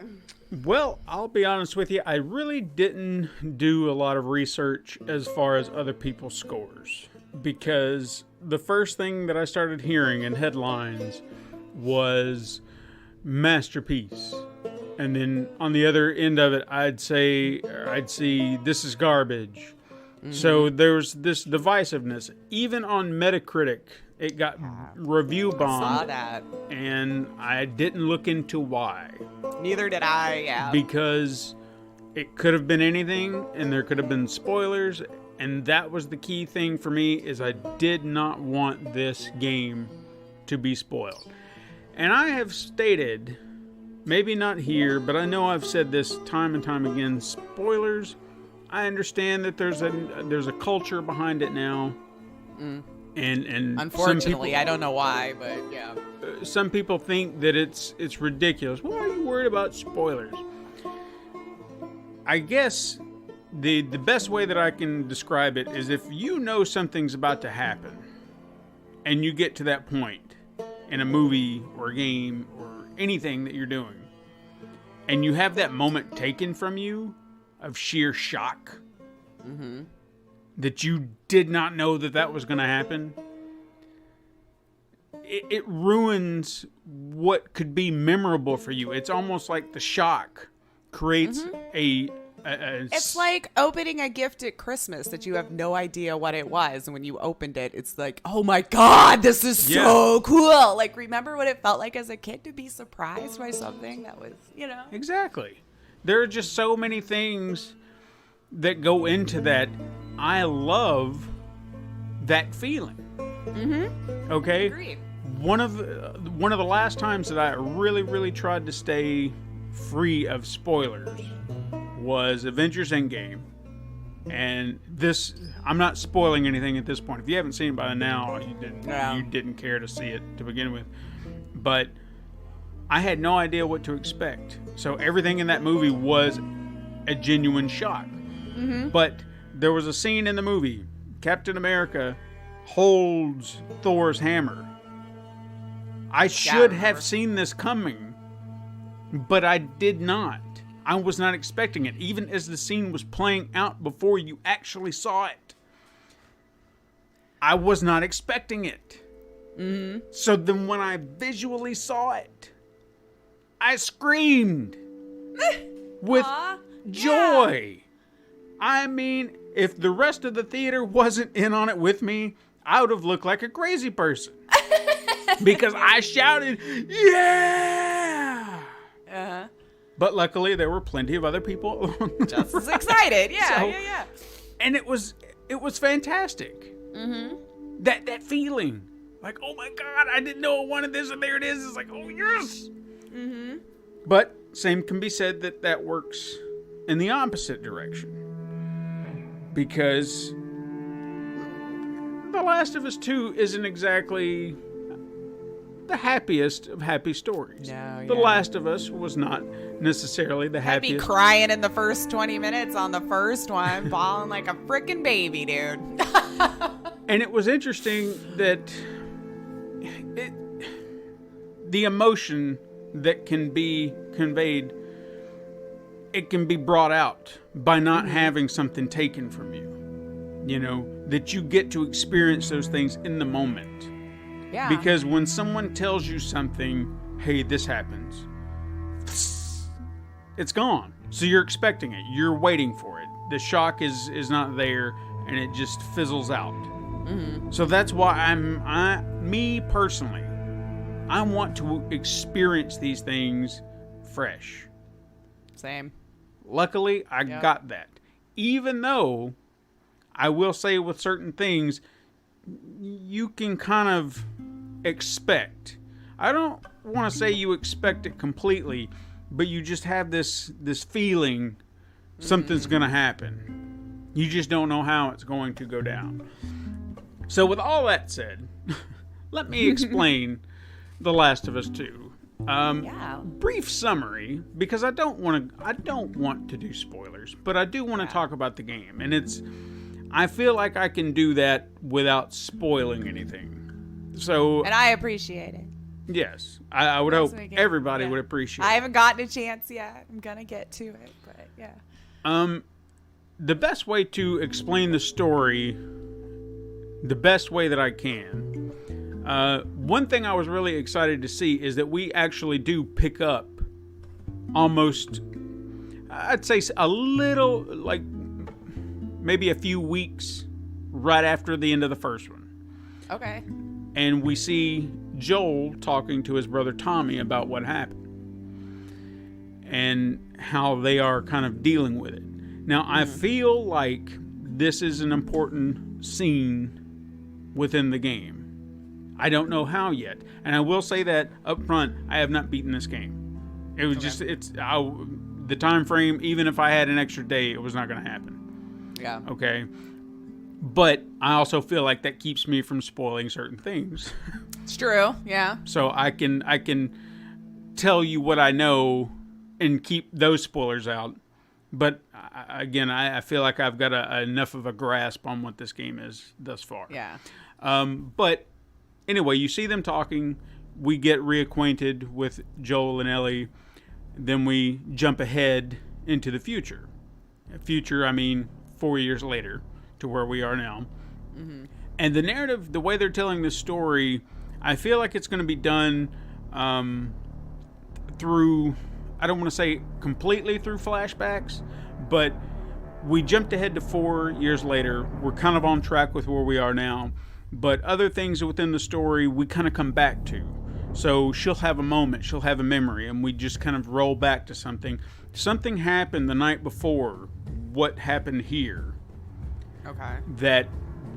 Well, I'll be honest with you. I really didn't do a lot of research as far as other people's scores, because the first thing that I started hearing in headlines was masterpiece. And then on the other end of it, I'd see this is garbage. So there's this divisiveness. Even on Metacritic, it got review bombed. I saw that. And I didn't look into why. Neither did I, yeah. Because it could have been anything, and there could have been spoilers. And that was the key thing for me, is I did not want this game to be spoiled. And I have stated, maybe not here, but I know I've said this time and time again, spoilers, I understand that there's a culture behind it now, and unfortunately, I don't know why, but yeah. Some people think that it's ridiculous. Why are you worried about spoilers? I guess the best way that I can describe it is, if you know something's about to happen, and you get to that point in a movie or a game or anything that you're doing, and you have that moment taken from you of sheer shock, that you did not know that was going to happen, it ruins what could be memorable for you. It's almost like the shock creates It's like opening a gift at Christmas that you have no idea what it was, and when you opened it, it's like, oh my God, this is so cool. Like, remember what it felt like as a kid to be surprised by something that was, you know? Exactly. There are just so many things that go into that. I love that feeling. Okay? Agreed. One of the last times that I really tried to stay free of spoilers was Avengers Endgame. And this, I'm not spoiling anything at this point. If you haven't seen it by now, you didn't care to see it to begin with. But I had no idea what to expect. So everything in that movie was a genuine shock. But there was a scene in the movie, Captain America holds Thor's hammer. I should have seen this coming, but I did not. I was not expecting it, even as the scene was playing out before you actually saw it. I was not expecting it. Mm-hmm. So then when I visually saw it, I screamed with joy. Yeah. I mean, if the rest of the theater wasn't in on it with me, I would have looked like a crazy person. Because I shouted, yeah! Uh-huh. But luckily, there were plenty of other people just as excited. Yeah, yeah. And it was fantastic. Mm-hmm. That feeling. Like, oh my God, I didn't know I wanted this, and there it is. It's like, oh, yes! Mm-hmm. But same can be said that works in the opposite direction. Because The Last of Us 2 isn't exactly the happiest of happy stories. No, The Last of Us was not necessarily the happiest. I'd be crying in the first 20 minutes on the first one, bawling like a freaking baby, dude. And it was interesting that the emotion that can be conveyed, it can be brought out by not having something taken from you. You know, that you get to experience those things in the moment. Yeah. Because when someone tells you something, hey, this happens, it's gone. So you're expecting it. You're waiting for it. The shock is not there, and it just fizzles out. Mm-hmm. So that's why me personally, I want to experience these things fresh. Same. Luckily, I got that. Even though I will say with certain things, you can kind of expect. I don't want to say you expect it completely, but you just have this feeling something's going to happen. You just don't know how it's going to go down. So with all that said, let me explain The Last of Us 2. Brief summary, because I don't want to do spoilers, but I do want to talk about the game, and I feel like I can do that without spoiling anything. So, and I appreciate it. Yes, I would hope everybody would appreciate it. I haven't gotten a chance yet. I'm gonna get to it, but yeah. The best way to explain the story, the best way that I can. One thing I was really excited to see is that we actually do pick up almost, I'd say a little, like maybe a few weeks right after the end of the first one. Okay. And we see Joel talking to his brother Tommy about what happened and how they are kind of dealing with it. Now, I feel like this is an important scene within the game. I don't know how yet. And I will say that up front, I have not beaten this game. It was just, the time frame, even if I had an extra day, it was not going to happen. Yeah. Okay. But I also feel like that keeps me from spoiling certain things. It's true, yeah. So I can tell you what I know and keep those spoilers out. But again, I feel like I've got enough of a grasp on what this game is thus far. Yeah. But anyway, you see them talking. We get reacquainted with Joel and Ellie. Then we jump ahead into the future. Future, I mean 4 years later to where we are now. Mm-hmm. And the narrative, the way they're telling this story, I feel like it's going to be done through, I don't want to say completely through flashbacks, but we jumped ahead to 4 years later. We're kind of on track with where we are now. But other things within the story, we kind of come back to. So she'll have a moment, she'll have a memory, and we just kind of roll back to something. Something happened the night before what happened here. Okay. That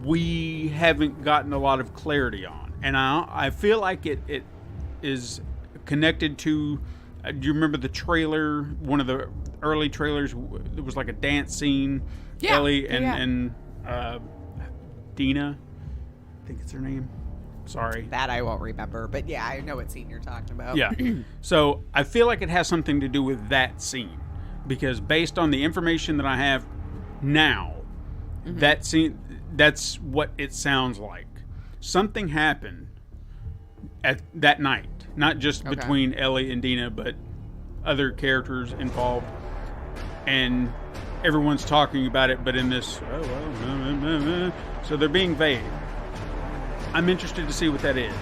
we haven't gotten a lot of clarity on. And I feel like it is connected to, do you remember the trailer, one of the early trailers? It was like a dance scene. Yeah. Ellie and Dina, I think it's her name. Sorry. That I won't remember, but yeah, I know what scene you're talking about. Yeah. So I feel like it has something to do with that scene. Because based on the information that I have now, that scene, that's what it sounds like. Something happened at that night. Not just between Ellie and Dina, but other characters involved. and everyone's talking about it, but in this, so they're being vague. I'm interested to see what that is,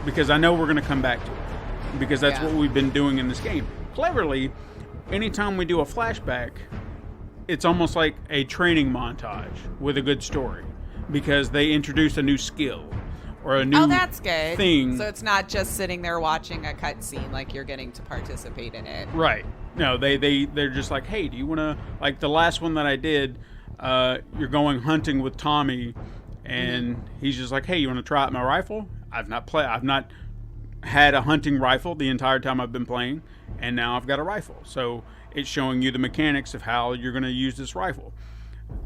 because I know we're going to come back to it, because that's what we've been doing in this game. Cleverly, anytime we do a flashback, it's almost like a training montage with a good story, because they introduce a new skill or a new that's good. thing. So it's not just sitting there watching a cutscene, like you're getting to participate in it. Right. No, they're just like, hey, do you want to, like the last one that I did, you're going hunting with Tommy, and he's just like, hey, you want to try out my rifle? I've not had a hunting rifle the entire time I've been playing, and now I've got a rifle. So it's showing you the mechanics of how you're going to use this rifle.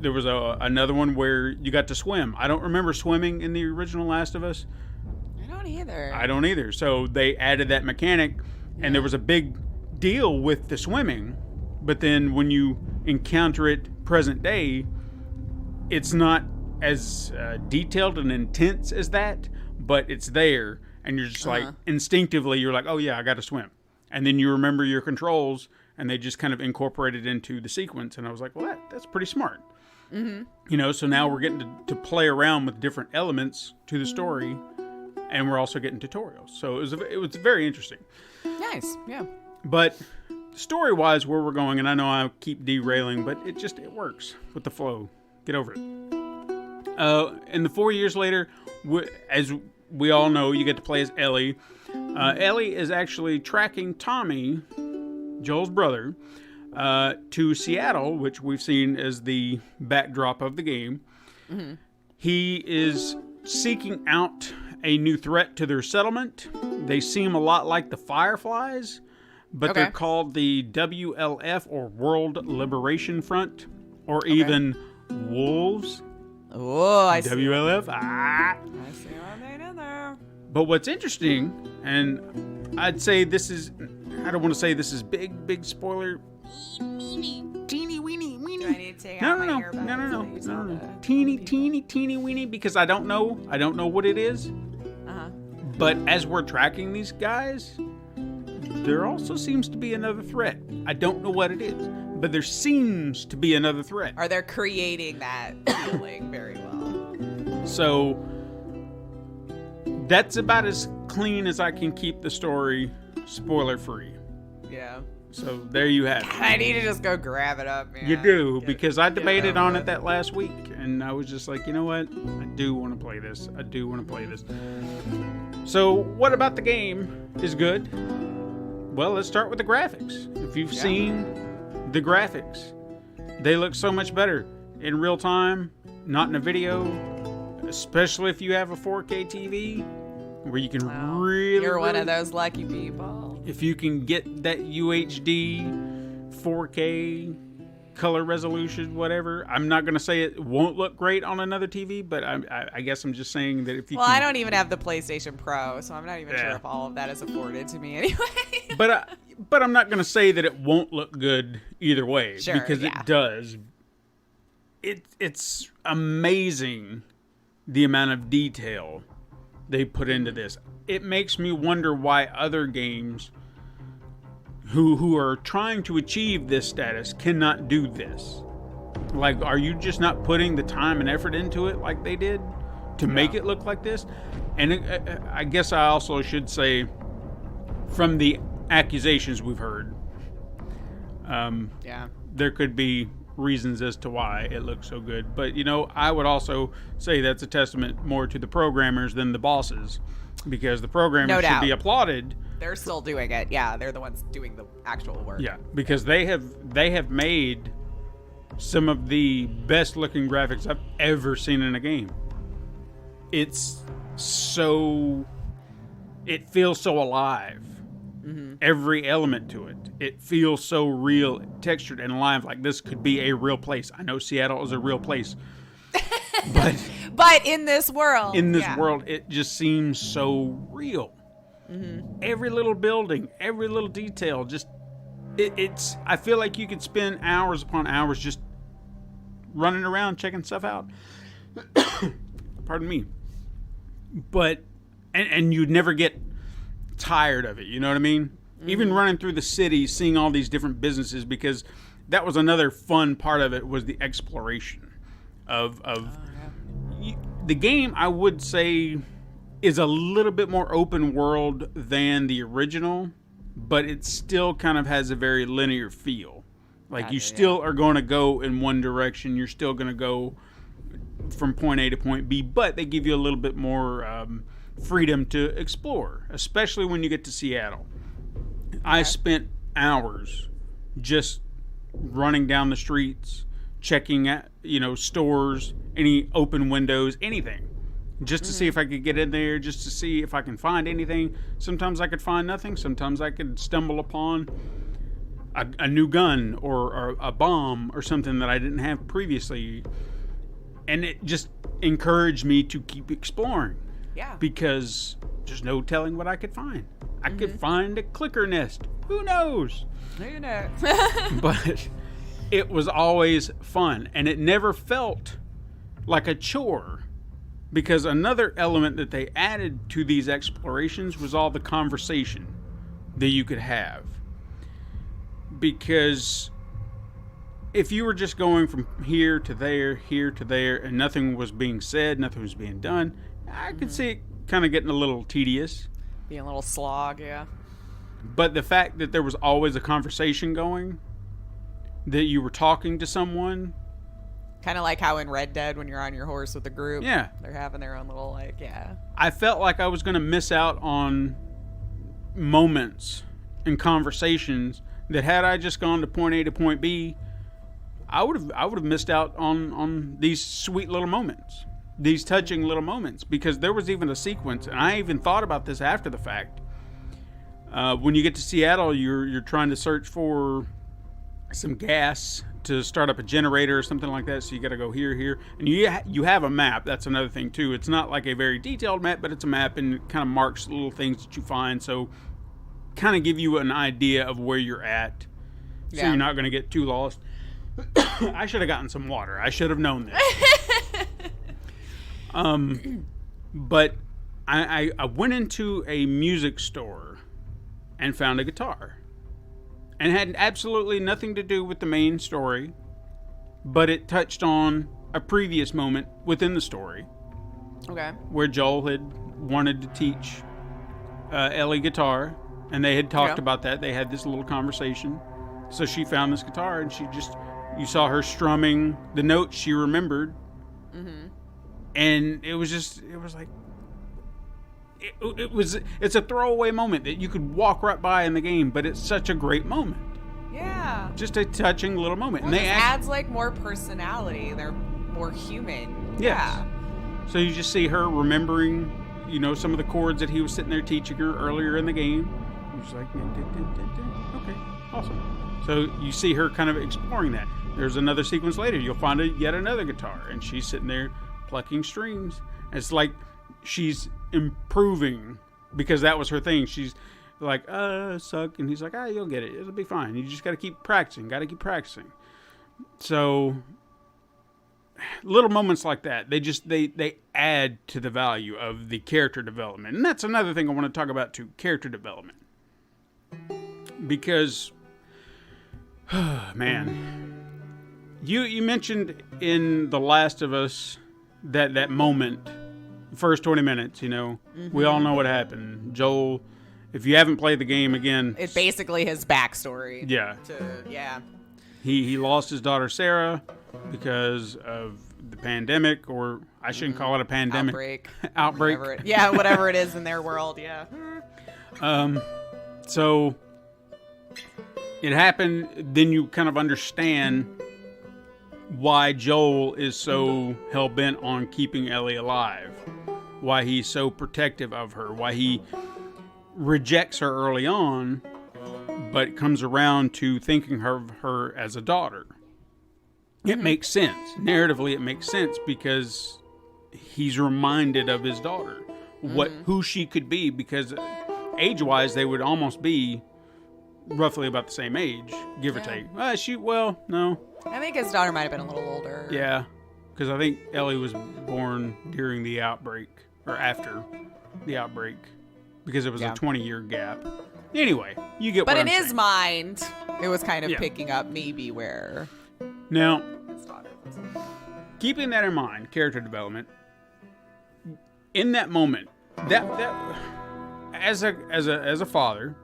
There was another one where you got to swim. I don't remember swimming in the original Last of Us. I don't either. So they added that mechanic, and there was a big deal with the swimming. But then when you encounter it present day, it's not as detailed and intense as that, but it's there. And you're just like, instinctively, you're like, oh yeah, I got to swim. And then you remember your controls, and they just kind of incorporated into the sequence. And I was like, well, that's pretty smart. Mm-hmm. You know, so now we're getting to play around with different elements to the story, and we're also getting tutorials. So it was very interesting. Nice, yeah. But story-wise, where we're going, and I know I keep derailing, but it works with the flow. Get over it. And the 4 years later, as we all know, you get to play as Ellie. Ellie is actually tracking Tommy, Joel's brother, to Seattle, which we've seen as the backdrop of the game. Mm-hmm. He is seeking out a new threat to their settlement. They seem a lot like the Fireflies, but they're called the WLF, or World Liberation Front, or even Wolves. Oh, I see. WLF. I see what they did there. But what's interesting, and I'd say this is, I don't want to say this is big spoiler. Teeny weeny. Do I need to take out my earbuds? No. Teeny weeny, because I don't know what it is. But as we're tracking these guys, there also seems to be another threat. I don't know what it is, but there seems to be another threat. Or they're creating that feeling very well. So that's about as clean as I can keep the story spoiler free. Yeah. So there you have it. I need to just go grab it up, man. You do, because I debated on it that last week, and I was just like, you know what? I do want to play this. So what about the game is good? Well, let's start with the graphics. If you've seen the graphics, they look so much better in real time, not in a video, especially if you have a 4K TV where you can You're one of those lucky people. If you can get that UHD 4K color resolution, whatever. I'm not going to say it won't look great on another TV, but I guess I'm just saying that if you I don't even have the PlayStation Pro, so I'm not even sure if all of that is afforded to me anyway. But I'm not going to say that it won't look good either way, because it does. It's amazing the amount of detail they put into this. It makes me wonder why other games who are trying to achieve this status cannot do this. Like, are you just not putting the time and effort into it like they did to make it look like this? And I guess I also should say, from the accusations we've heard, there could be reasons as to why it looks so good. But, I would also say that's a testament more to the programmers than the bosses, because the programmers should be applauded. They're still doing it. Yeah, they're the ones doing the actual work. Yeah, because they have made some of the best looking graphics I've ever seen in a game. It feels so alive. Mm-hmm. Every element to it. It feels so real, textured, and alive. Like this could be a real place. I know Seattle is a real place, but in this world, it just seems so real. Mm-hmm. Every little building, every little detail, just it's. I feel like you could spend hours upon hours just running around checking stuff out. Pardon me. But and you'd never get tired of it, you know what I mean? Mm-hmm. Even running through the city, seeing all these different businesses, because that was another fun part of it, was the exploration of the game. I would say is a little bit more open world than the original, but it still kind of has a very linear feel. Like, you still are going to go in one direction. You're still going to go from point A to point B, but they give you a little bit more freedom to explore, especially when you get to Seattle. I spent hours just running down the streets, checking at, stores, any open windows, anything, just to see if I could get in there, just to see if I can find anything. Sometimes I could find nothing. Sometimes I could stumble upon a new gun or a bomb or something that I didn't have previously. And it just encouraged me to keep exploring. Yeah. Because there's no telling what I could find. I could find a clicker nest. Who knows? Who knows? But it was always fun. And it never felt like a chore. Because another element that they added to these explorations was all the conversation that you could have. Because if you were just going from here to there, and nothing was being said, nothing was being done, I could see it kind of getting a little tedious. Being a little slog, yeah. But the fact that there was always a conversation going, that you were talking to someone. Kind of like how in Red Dead, when you're on your horse with a group, Yeah. they're having their own little, I felt like I was going to miss out on moments and conversations that, had I just gone to point A to point B, I would have missed out on these sweet little moments, these touching little moments. Because there was even a sequence, and I even thought about this after the fact. When you get to Seattle, you're trying to search for some gas to start up a generator or something like that. So you got to go here, and you have a map. That's another thing too. It's not like a very detailed map, but it's a map, and it kind of marks little things that you find. So kind of give you an idea of where you're at, so you're not going to get too lost. I should have gotten some water. I should have known this. But I went into a music store and found a guitar. And had absolutely nothing to do with the main story, but it touched on a previous moment within the story. Okay. Where Joel had wanted to teach Ellie guitar, and they had talked about that. They had this little conversation. So she found this guitar, and you saw her strumming the notes she remembered. Mm-hmm. And it was like, it's a throwaway moment that you could walk right by in the game, but it's such a great moment. Yeah. Just a touching little moment. Well, and adds like more personality. They're more human. Yes. Yeah. So you just see her remembering, some of the chords that he was sitting there teaching her earlier in the game. And she's like, okay, awesome. So you see her kind of exploring that. There's another sequence later. You'll find yet another guitar, and she's sitting there plucking strings. And it's like she's improving, because that was her thing. She's like, suck. And he's like, you'll get it. It'll be fine. You just got to keep practicing. So little moments like that, they add to the value of the character development. And that's another thing I want to talk about too, character development. Because, man, you mentioned in The Last of Us that moment, first 20 minutes, we all know what happened. Joel, if you haven't played the game again, it's basically his backstory. Yeah. He lost his daughter Sarah because of the pandemic, or I shouldn't call it a pandemic. Outbreak. Whatever it is in their world, yeah. So it happened, then you kind of understand why Joel is so hell-bent on keeping Ellie alive. Why he's so protective of her. Why he rejects her early on, but comes around to thinking of her as a daughter. It makes sense. Narratively, it makes sense, because he's reminded of his daughter. Who she could be, because age-wise, they would almost be roughly about the same age, give or take. No. I think his daughter might have been a little older. Yeah, because I think Ellie was born during the outbreak, or after the outbreak, because it was a 20-year gap. Anyway, you get what I'm saying. But in his mind, It was kind of picking up maybe where Now, his daughter was. keeping that in mind, character development, in that moment, that as a father,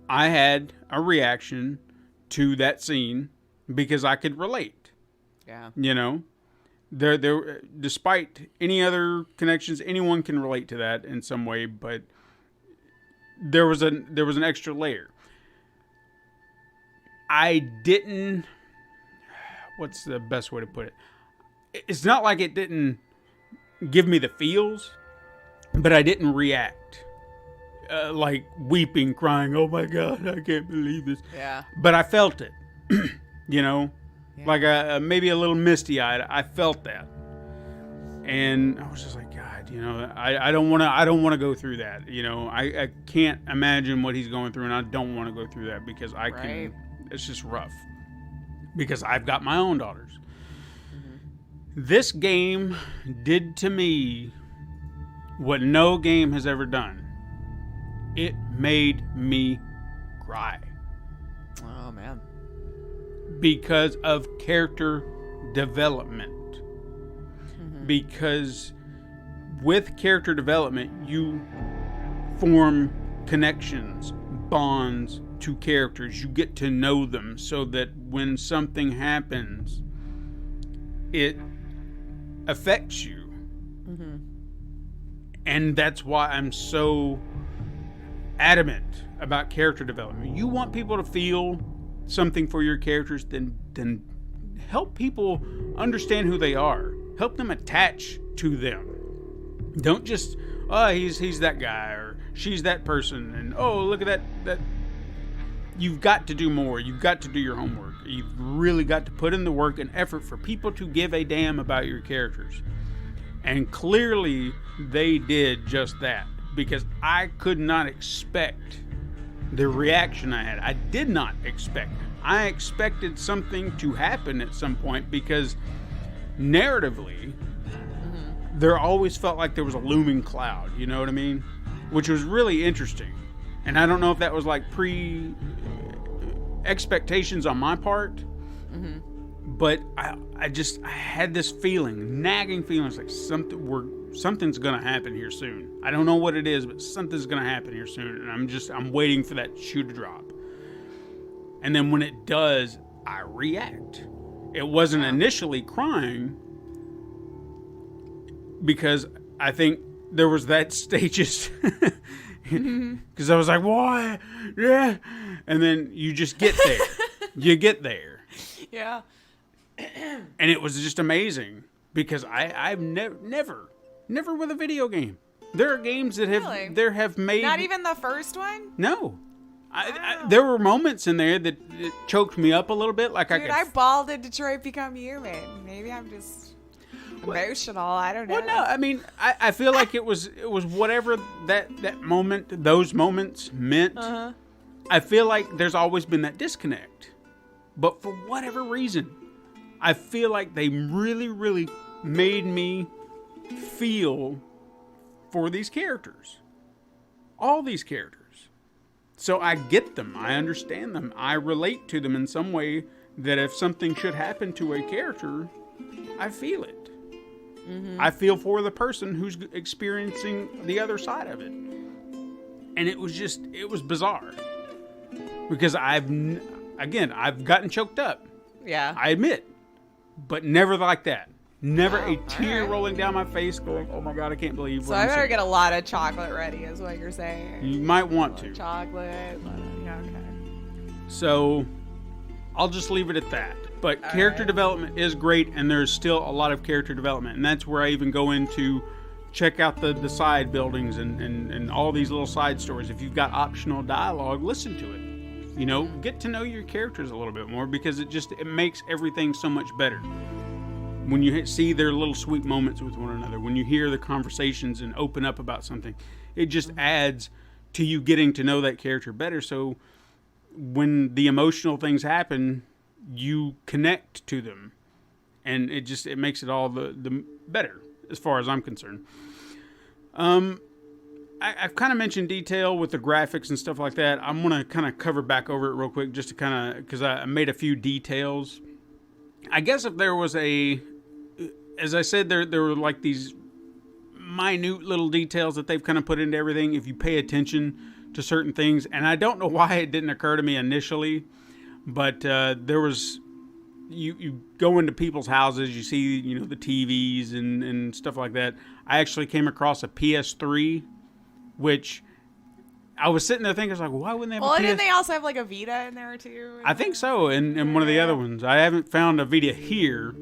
I had a reaction to that scene because I could relate. Yeah. You know, there despite any other connections, anyone can relate to that in some way, but there was an extra layer. I didn't. What's the best way to put it? It's not like it didn't give me the feels, but I didn't react like weeping, crying. Oh my God, I can't believe this. Yeah. But I felt it. You know, Yeah. like maybe a little misty-eyed. I felt that, and I was just like, God, you know, I don't want to go through that. You know, I can't imagine what he's going through, and I don't want to go through that because I can. It's just rough because I've got my own daughters. This game did to me what no game has ever done. It made me cry Oh man. because of character development. Because with character development, you form connections, bonds to characters. You get to know them so that when something happens, it affects you. And that's why I'm so adamant about character development. You want people to feel something for your characters, then help people understand who they are. Help them attach to them. Don't just, oh, he's that guy or she's that person, and oh, look at that. You've got to do more. You've got to do your homework. You've really got to put in the work and effort for people to give a damn about your characters. And clearly, they did just that. Because I could not expect the reaction I had. I did not expect it. I expected something to happen at some point because narratively, there always felt like there was a looming cloud. You know what I mean? Which was really interesting. And I don't know if that was like expectations on my part, but I had this feeling, nagging feelings, like something's gonna happen here soon. I don't know what it is, but something's gonna happen here soon, and I'm waiting for that shoe to drop. And then when it does, I react. It wasn't initially crying because I think there was that stages. Because I was like, why? Yeah. And then you just get there. You get there. Yeah. And it was just amazing because I've never with a video game. There are games that have made. Not even the first one? No. Wow. There were moments in there that it choked me up a little bit. Like Dude, I bawled in Detroit Become Human. Maybe I'm just emotional. I don't know. Well, no, I mean, I feel like it was whatever that moment, those moments meant. I feel like there's always been that disconnect. But for whatever reason, I feel like they really, really made me feel for these characters. All these characters. So I get them. I understand them. I relate to them in some way that if something should happen to a character, I feel it. I feel for the person who's experiencing the other side of it. And it was bizarre. Because I've gotten choked up. Yeah. I admit. But never like that. Never a tear rolling down my face going, oh my God, I can't believe what So I better get a lot of chocolate ready is what you're saying. You might want to. Chocolate. Yeah, okay. So I'll just leave it at that. But character development is great, and there's still a lot of character development. And that's where I even go into check out the side buildings and all these little side stories. If you've got optional dialogue, listen to it. You know, get to know your characters a little bit more because it makes everything so much better. When you see their little sweet moments with one another, when you hear the conversations and open up about something, it just adds to you getting to know that character better. So when the emotional things happen, you connect to them, and it makes it all the better as far as I'm concerned. I've kind of mentioned detail with the graphics and stuff like that. I'm going to kind of cover back over it real quick just to kind of, because I made a few details. I guess if there was as I said, there were like these minute little details that they've kind of put into everything if you pay attention to certain things. And I don't know why it didn't occur to me initially, but there was, you go into people's houses, you see, the TVs and stuff like that. I actually came across a PS3, which I was sitting there thinking, I was like, why wouldn't they have a PS3? Didn't they also have like a Vita in there too? I think so, in one of the other ones. I haven't found a Vita here.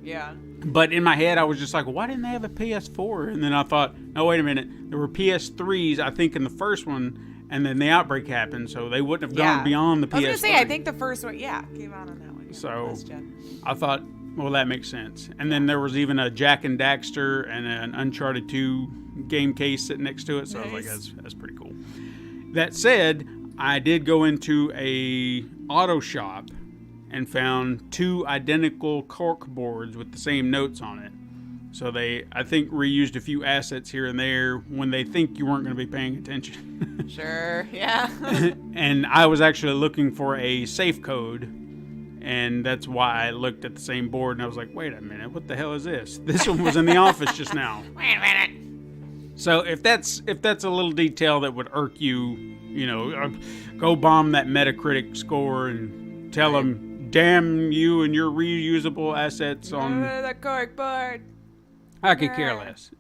Yeah. But in my head, I was just like, why didn't they have a PS4? And then I thought, no, wait a minute. There were PS3s, I think, in the first one, and then the outbreak happened, so they wouldn't have gone beyond the PS3. I was going to say, I think the first one, came out on that one. Yeah, so I thought, well, that makes sense. And then there was even a Jack and Daxter and an Uncharted 2 game case sitting next to it, so I was like, that's pretty cool. That said, I did go into a auto shop and found 2 identical cork boards with the same notes on it. So they, I think, reused a few assets here and there when they think you weren't going to be paying attention. Sure, yeah. And I was actually looking for a safe code, and that's why I looked at the same board, and I was like, wait a minute, what the hell is this? This one was in the office just now. Wait a minute. So if that's a little detail that would irk you, go bomb that Metacritic score and tell them, damn you and your reusable assets on the cork board. I could care less,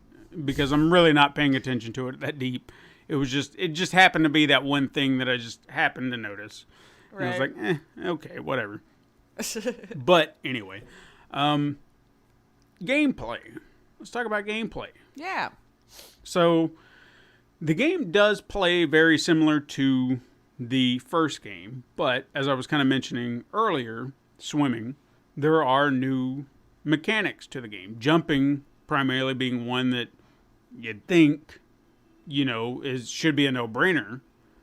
because I'm really not paying attention to it that deep. It just happened to be that one thing that I just happened to notice. And I was like, okay, whatever. But anyway, gameplay. Let's talk about gameplay. Yeah. So the game does play very similar to the first game, but as I was kind of mentioning earlier, swimming, there are new mechanics to the game. Jumping primarily being one that you'd think, should be a no-brainer,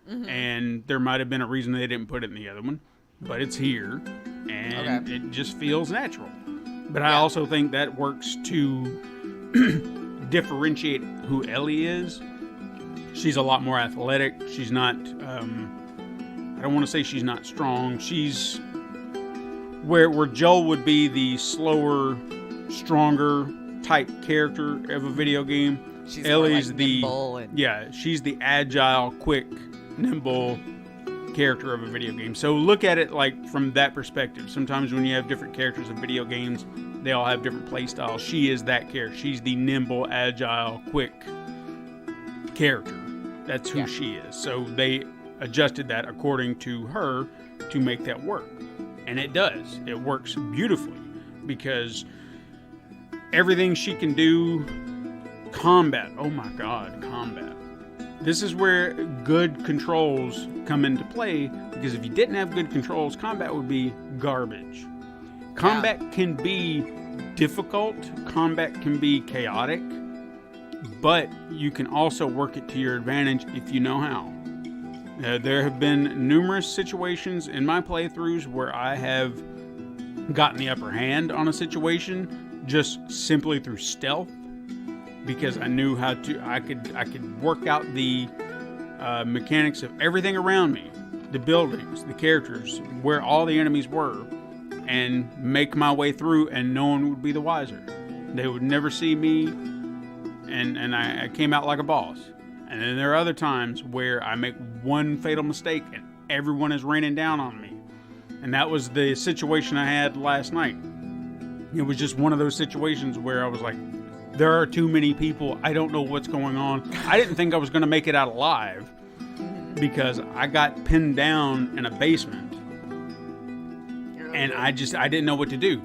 and there might have been a reason they didn't put it in the other one, but it's here, and it just feels natural. But I also think that works to differentiate who Ellie is. She's a lot more athletic. She's not, I don't want to say she's not strong. She's where Joel would be the slower, stronger type character of a video game. She's Ellie's more like she's the agile, quick, nimble character of a video game. So look at it like from that perspective. Sometimes when you have different characters in video games, they all have different play styles. She is that character. She's the nimble, agile, quick character. That's who she is. So they adjusted that according to her to make that work. And it does. It works beautifully because everything she can do, combat. Oh my God, combat. This is where good controls come into play, because if you didn't have good controls, combat would be garbage. Combat can be difficult. Combat can be chaotic. But you can also work it to your advantage if you know how. There have been numerous situations in my playthroughs where I have gotten the upper hand on a situation just simply through stealth, because I knew how to. I could work out the mechanics of everything around me, the buildings, the characters, where all the enemies were, and make my way through, and no one would be the wiser. They would never see me, and I came out like a boss. And then there are other times where I make one fatal mistake and everyone is raining down on me. And that was the situation I had last night. It was just one of those situations where I was like, there are too many people. I don't know what's going on. I didn't think I was going to make it out alive because I got pinned down in a basement. And I didn't know what to do.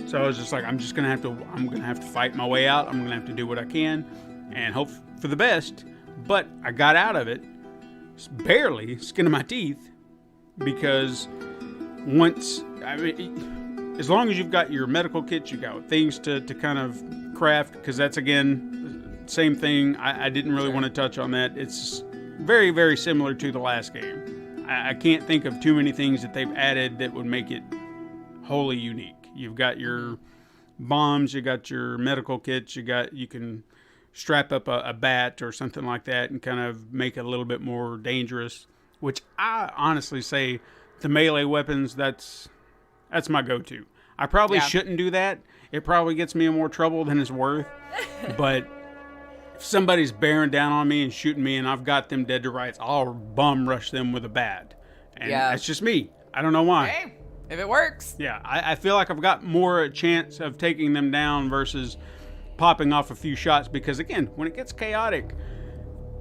So I was just like, I'm going to have to fight my way out. I'm going to have to do what I can and hope for the best. But I got out of it, barely, skin of my teeth, because as long as you've got your medical kit, you got things to kind of craft, because that's, again, same thing. I didn't really want to touch on that. It's very, very similar to the last game. I can't think of too many things that they've added that would make it wholly unique. You've got your bombs, you got your medical kits, you can strap up a bat or something like that and kind of make it a little bit more dangerous, which I honestly say the melee weapons, that's my go-to. I probably shouldn't do that. It probably gets me in more trouble than it's worth. But if somebody's bearing down on me and shooting me and I've got them dead to rights, I'll bum rush them with a bat. And that's just me. I don't know why. Hey, if it works. Yeah, I feel like I've got more chance of taking them down versus popping off a few shots because, again, when it gets chaotic,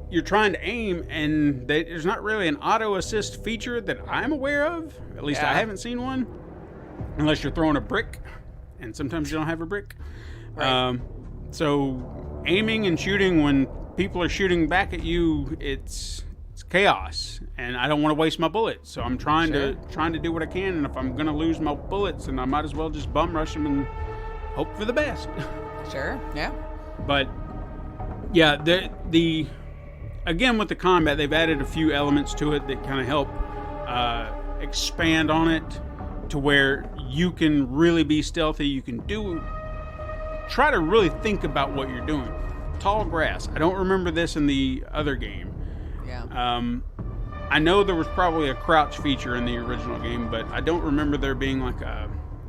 you're trying to aim and there's not really an auto assist feature that I'm aware of. At least I haven't seen one. Unless you're throwing a brick, and sometimes you don't have a brick. Right. So aiming and shooting when people are shooting back at you, it's chaos, and I don't want to waste my bullets. So I'm trying to do what I can, and if I'm gonna lose my bullets, then I might as well just bum rush them and hope for the best. Sure. Yeah. But yeah, the again with the combat, they've added a few elements to it that kind of help expand on it to where you can really be stealthy. You can try to really think about what you're doing. Tall grass. I don't remember this in the other game. Yeah. I know there was probably a crouch feature in the original game, but I don't remember there being like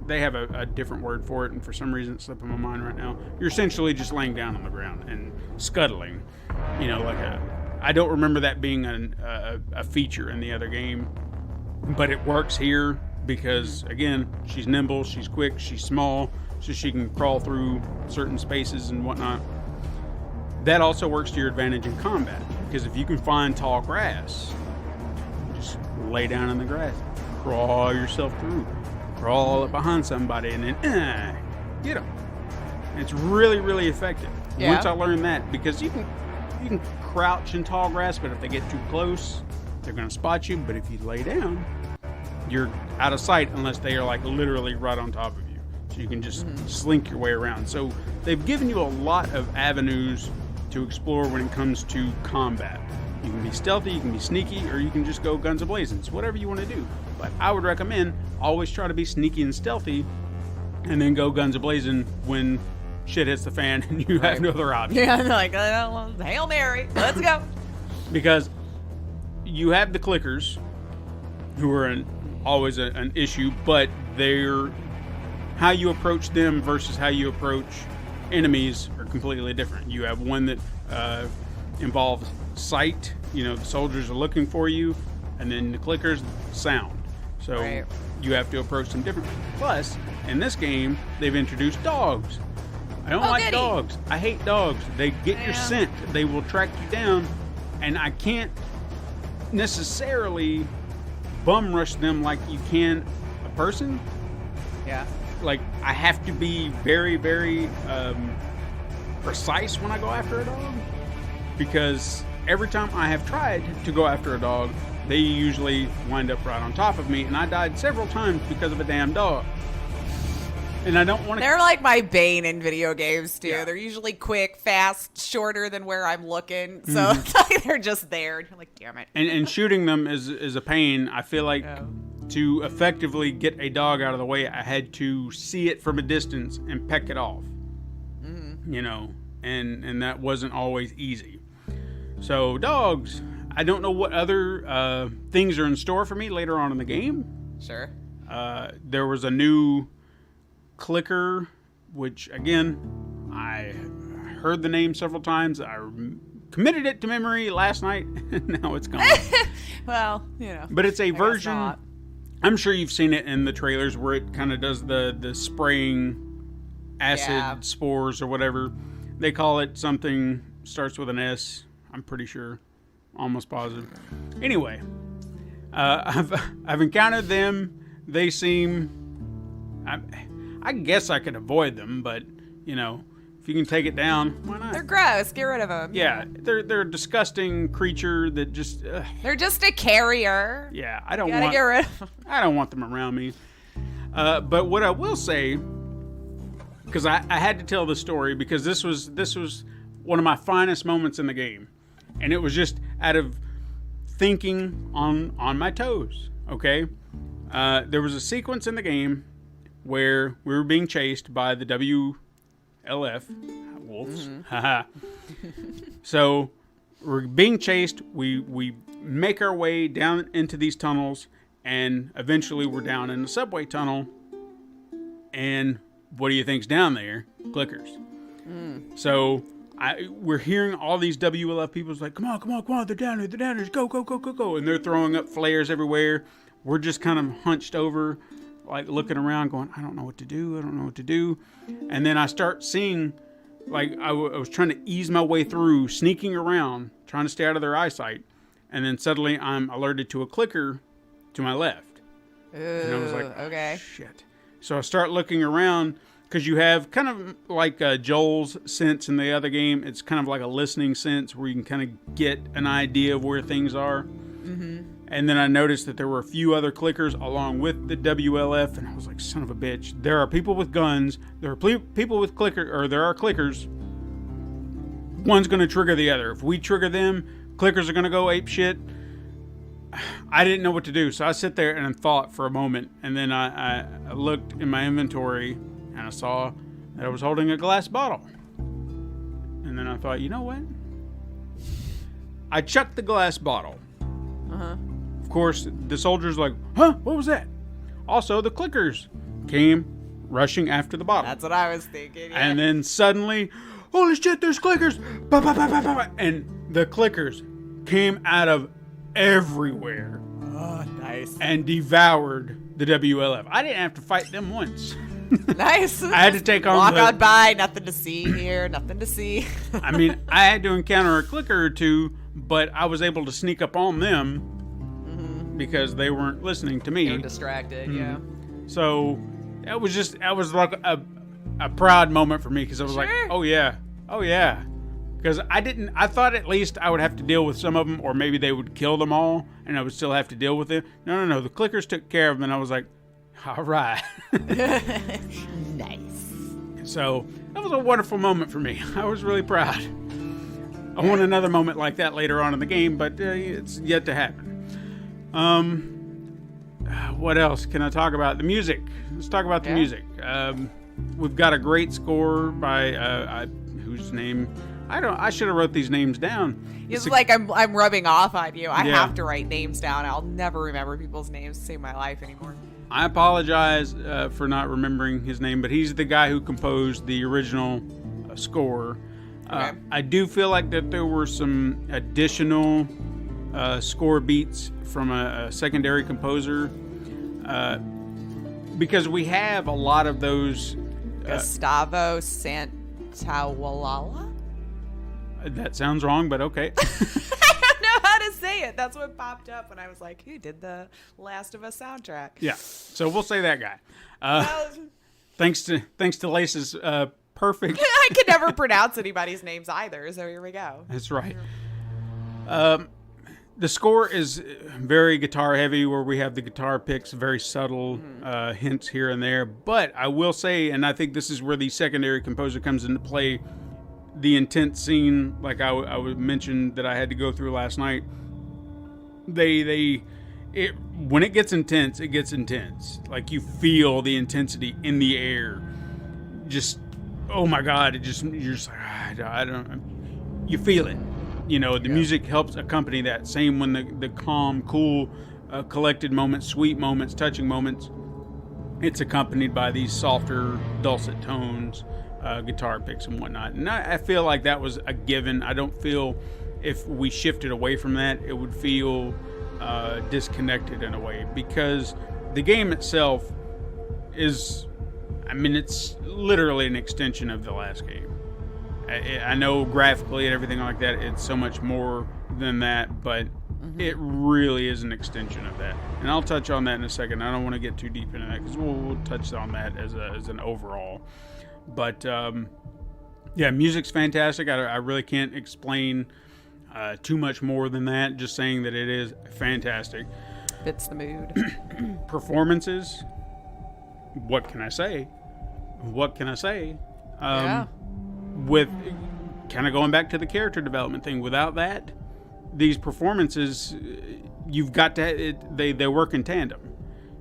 they have a different word for it, and for some reason it's slipping my mind right now. You're essentially just laying down on the ground and scuttling. You know, I don't remember that being a feature in the other game, but it works here because, again, she's nimble, she's quick, she's small, so she can crawl through certain spaces and whatnot. That also works to your advantage in combat, because if you can find tall grass, just lay down in the grass, crawl yourself through, crawl up behind somebody, and then get them. It's really, really effective. Yeah. Once I learned that, because you can crouch in tall grass, but if they get too close, they're going to spot you. But if you lay down, you're out of sight unless they are like literally right on top of you. So you can just slink your way around. So they've given you a lot of avenues to explore when it comes to combat. You can be stealthy, you can be sneaky, or you can just go guns a-blazing. It's whatever you want to do. But I would recommend always try to be sneaky and stealthy and then go guns a-blazing when shit hits the fan and you have no other option. Yeah, like, Hail Mary, let's go. Because you have the clickers, who are always an issue, but they're how you approach them versus how you approach enemies are completely different. You have one that involves sight, the soldiers are looking for you, and then the clickers, sound. So you have to approach them differently. Plus, in this game, they've introduced dogs. I don't like dogs. I hate dogs. They get your scent. They will track you down, and I can't necessarily bum rush them like you can a person. Yeah. Like, I have to be very, very precise when I go after a dog, because every time I have tried to go after a dog, they usually wind up right on top of me, and I died several times because of a damn dog. And I don't want to... They're like my bane in video games, too. Yeah. They're usually quick, fast, shorter than where I'm looking. So it's like they're just there. And you're like, damn it. And shooting them is a pain. I feel like to effectively get a dog out of the way, I had to see it from a distance and peck it off. And that wasn't always easy. So dogs, I don't know what other things are in store for me later on in the game. Sure. There was a new clicker, which, again, I heard the name several times. I committed it to memory last night, and now it's gone. Well, But it's a version... not. I'm sure you've seen it in the trailers where it kind of does the spraying acid spores or whatever. They call it something, starts with an S, I'm pretty sure. Almost positive. Anyway, I've encountered them. They seem... I guess I could avoid them, but, if you can take it down, why not? They're gross. Get rid of them. Yeah, they're a disgusting creature that just... They're just a carrier. Yeah, I don't Gotta want... get rid of them. I don't want them around me. But what I will say, because I had to tell the story, because this was one of my finest moments in the game, and it was just out of thinking on my toes. Okay, there was a sequence in the game where we were being chased by the WLF. wolves. Haha. So we're being chased. We make our way down into these tunnels, and eventually we're down in the subway tunnel. And what do you think's down there? Clickers. So we're hearing all these WLF people like, come on, they're down here, go. And they're throwing up flares everywhere. We're just kind of hunched over, like looking around going, I don't know what to do. And then I start seeing, like I was trying to ease my way through, sneaking around, trying to stay out of their eyesight. And then suddenly I'm alerted to a clicker to my left. And I was like, okay. Shit. So I start looking around, because you have kind of like Joel's sense in the other game. It's kind of like a listening sense where you can kind of get an idea of where things are. And then I noticed that there were a few other clickers along with the WLF, and I was like, son of a bitch. There are people with guns. There are people with there are clickers. One's going to trigger the other. If we trigger them, clickers are going to go ape shit. I didn't know what to do, so I sit there and thought for a moment, and then I looked in my inventory, and I saw that I was holding a glass bottle. And then I thought, you know what? I chucked the glass bottle. Of course, the soldier's like, huh? What was that? Also, the clickers came rushing after the bottle. That's what I was thinking. Yeah. And then suddenly, holy shit, there's clickers! Bah, bah, bah, bah, bah, bah. And the clickers came out of everywhere. Oh, nice. And devoured the WLF. I didn't have to fight them once. Nice. I had to take on walk on by, nothing to see here, nothing to see. I mean, I had to encounter a clicker or two, but I was able to sneak up on them because they weren't listening to me. They were distracted, yeah. So that was like a proud moment for me, because I was like, oh yeah. Because I thought at least I would have to deal with some of them, or maybe they would kill them all, and I would still have to deal with it. No. The clickers took care of them, and I was like, all right. Nice. So that was a wonderful moment for me. I was really proud. I want another moment like that later on in the game, but it's yet to happen. What else can I talk about? The music. Let's talk about the music. We've got a great score by whose name... I should have wrote these names down. It's like I'm rubbing off on you. I have to write names down. I'll never remember people's names to save my life anymore. I apologize for not remembering his name, but he's the guy who composed the original score. Okay. I do feel like that there were some additional score beats from a secondary composer, because we have a lot of those. Gustavo Santaolalla? That sounds wrong, but okay. I don't know how to say it. That's what popped up when I was like, who did the Last of Us soundtrack? Yeah, so we'll say that guy. Thanks to Lace's perfect. I could never pronounce anybody's names either, so here we go. That's right. The score is very guitar heavy, where we have the guitar picks, very subtle hints here and there. But I will say, and I think this is where the secondary composer comes into play, the intense scene, like I would mention that I had to go through last night. When it gets intense, it gets intense. Like you feel the intensity in the air. Just, oh my God! You're just like, I don't. You feel it. You know, the music helps accompany that. Same when the calm, cool, collected moments, sweet moments, touching moments. It's accompanied by these softer, dulcet tones, guitar picks and whatnot. And I feel like that was a given. I don't feel if we shifted away from that, it would feel disconnected in a way, because the game itself is, I mean, it's literally an extension of the last game. I know graphically and everything like that, it's so much more than that, but it really is an extension of that. And I'll touch on that in a second. I don't want to get too deep into that, because we'll touch on that as an overall. But music's fantastic. I really can't explain too much more than that. Just saying that it is fantastic. Fits the mood. Performances. What can I say? With kind of going back to the character development thing, without that, these performances, you've got to, they work in tandem.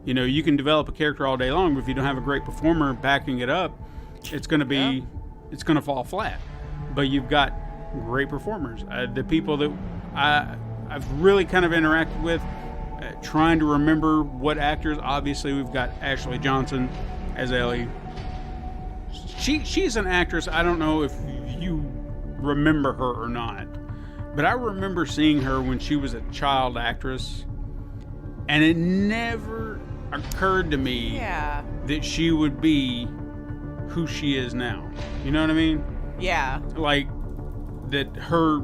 You know, you can develop a character all day long, but if you don't have a great performer backing it up, it's going to be, it's going to fall flat. but you've got great performers. The people that I've really kind of interacted with, trying to remember what actors. Obviously, we've got Ashley Johnson as Ellie. She's an actress. I don't know if you remember her or not, but I remember seeing her when she was a child actress, and it never occurred to me that she would be who she is now. You know what I mean? Yeah. Like, that her,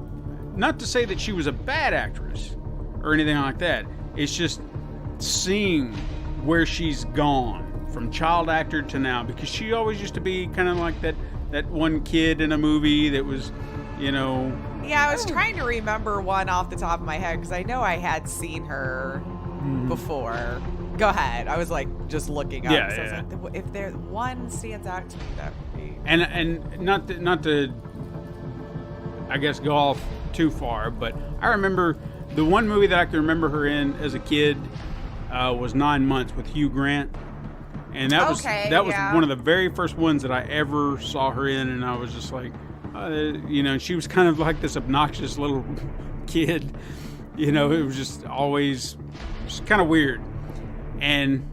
not to say that she was a bad actress or anything like that. It's just seeing where she's gone from child actor to now, because she always used to be kind of like that one kid in a movie that was, you know. Yeah, I was trying to remember one off the top of my head because I know I had seen her before. Go ahead. I was like just looking up. Yeah, so I was like, if there one stands out to me, that would be. And not to I guess go off too far, but I remember the one movie that I can remember her in as a kid was 9 Months with Hugh Grant, and that was one of the very first ones that I ever saw her in, and I was just like, you know, she was kind of like this obnoxious little kid, you know. It was just always just kind of weird, and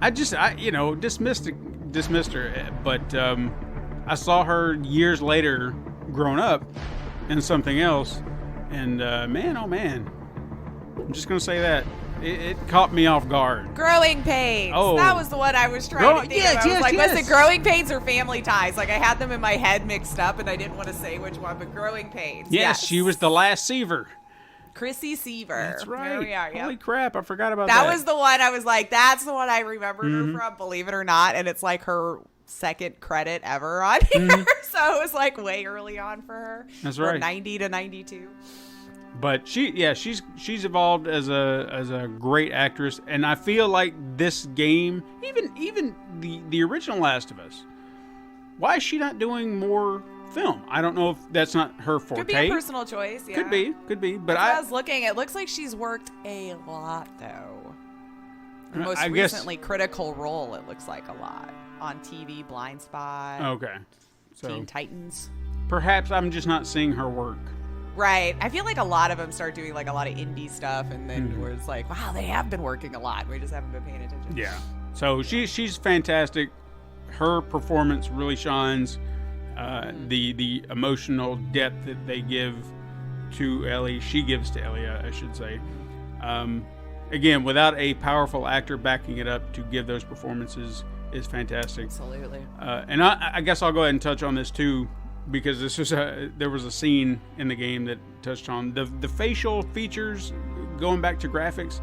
I you know dismissed her, but I saw her years later, grown up, in something else, and man, oh man, I'm just gonna say that it caught me off guard. Growing Pains. Oh, that was the one I was trying to think of. I was like, was it Growing Pains or Family Ties? Like, I had them in my head mixed up, and I didn't want to say which one, but Growing Pains. Yes, she was the last Seaver. Chrissy Seaver. That's right. There we are. Holy crap, I forgot about that. That was the one I was like, that's the one I remembered her from, believe it or not, and it's like her second credit ever on here. So it was like way early on for her. That's right. From 90 to 92. But she's evolved as a great actress, and I feel like this game, even the original Last of Us, why is she not doing more film? I don't know if that's not her forte. Could be a personal choice. Yeah. Could be. But I was looking. It looks like she's worked a lot though. Her most recently critical role. It looks like a lot on TV. Blind Spot. Okay. So Teen Titans. Perhaps I'm just not seeing her work. Right. I feel like a lot of them start doing like a lot of indie stuff, and then where it's like, wow, they have been working a lot. We just haven't been paying attention. Yeah. So she's fantastic. Her performance really shines. The emotional depth that they give to Ellie, she gives to Ellie, I should say. Again, without a powerful actor backing it up to give those performances is fantastic. Absolutely. And I guess I'll go ahead and touch on this too, because there was a scene in the game that touched on the facial features, going back to graphics.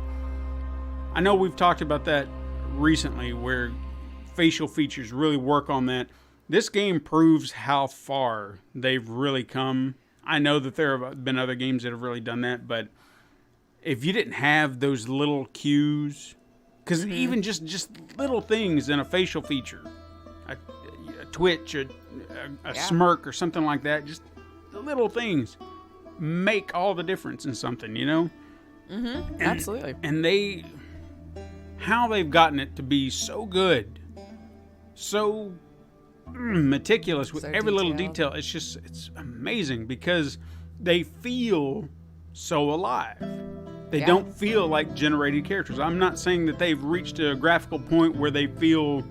I know we've talked about that recently, where facial features really work on that. This game proves how far they've really come. I know that there have been other games that have really done that, but if you didn't have those little cues, because even just little things in a facial feature, a twitch, a smirk or something like that, just the little things make all the difference in something, you know? Absolutely. And how they've gotten it to be so good, so meticulous with every little detail. It's amazing, because they feel so alive. They don't feel like generated characters. I'm not saying that they've reached a graphical point where they feel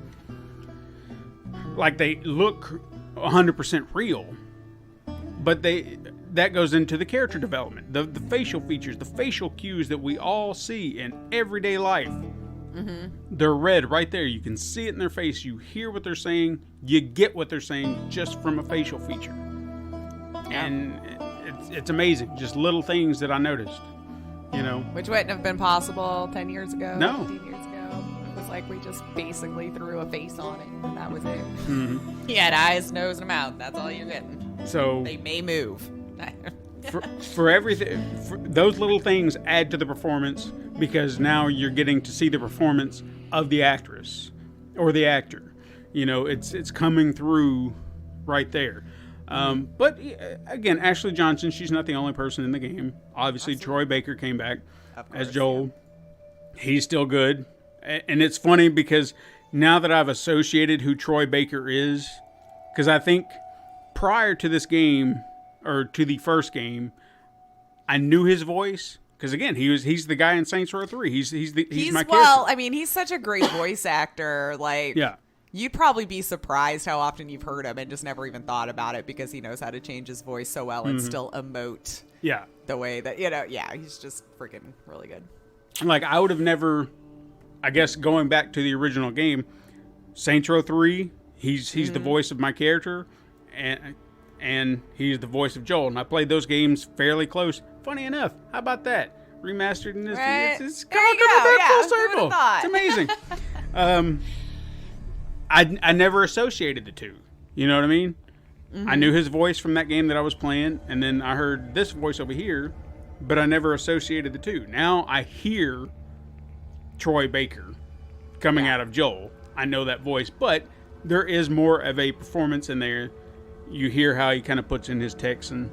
like they look 100% real, but that goes into the character development, the facial features, the facial cues that we all see in everyday life. They're read right there. You can see it in their face. You hear what they're saying. You get what they're saying just from a facial feature. And it's amazing. Just little things that I noticed, you know. Which wouldn't have been possible 10 years ago, No. 15 years ago. It was like we just basically threw a face on it, and that was it. He had eyes, nose, and a mouth. That's all you're getting. So they may move. for everything, those little things add to the performance, because now you're getting to see the performance of the actress or the actor. You know, it's coming through right there. But again, Ashley Johnson, she's not the only person in the game. Obviously, Troy Baker came back as Joel. Yeah. He's still good. And it's funny because now that I've associated who Troy Baker is, because I think prior to this game, or to the first game, I knew his voice. Because again, he's the guy in Saints Row 3. He's my character. Well, I mean, he's such a great voice actor. Like, yeah. You'd probably be surprised how often you've heard him and just never even thought about it because he knows how to change his voice so well and still emote. Yeah. The way that, he's just freaking really good. Like, I would have never, I guess, going back to the original game, Saints Row 3, he's the voice of my character, and he's the voice of Joel. And I played those games fairly close. Funny enough, how about that? Remastered in this. Right. It's coming back full circle. It's amazing. I never associated the two. You know what I mean? I knew his voice from that game that I was playing, and then I heard this voice over here, but I never associated the two. Now I hear Troy Baker coming out of Joel. I know that voice, but there is more of a performance in there. You hear how he kind of puts in his text and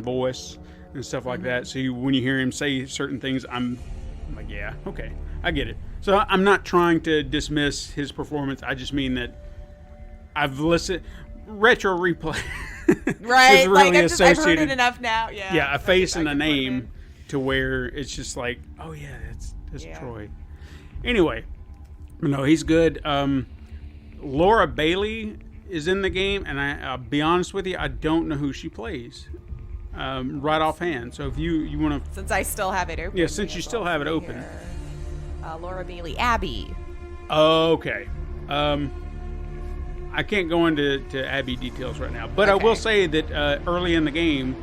voice and stuff like that. So when you hear him say certain things, I'm like, yeah, okay, I get it. So I'm not trying to dismiss his performance. I just mean that I've listened retro replay. Right, really like I've heard it enough now. Yeah, yeah, a face and a name to where it's just like, oh yeah, that's Troy. Anyway, no, he's good. Laura Bailey is in the game, and I'll be honest with you, I don't know who she plays right offhand. So if you want to, since I still have it open, since you still have it open. Laura Bailey, Abby. Okay. I can't go into Abby details right now, but okay. I will say that early in the game,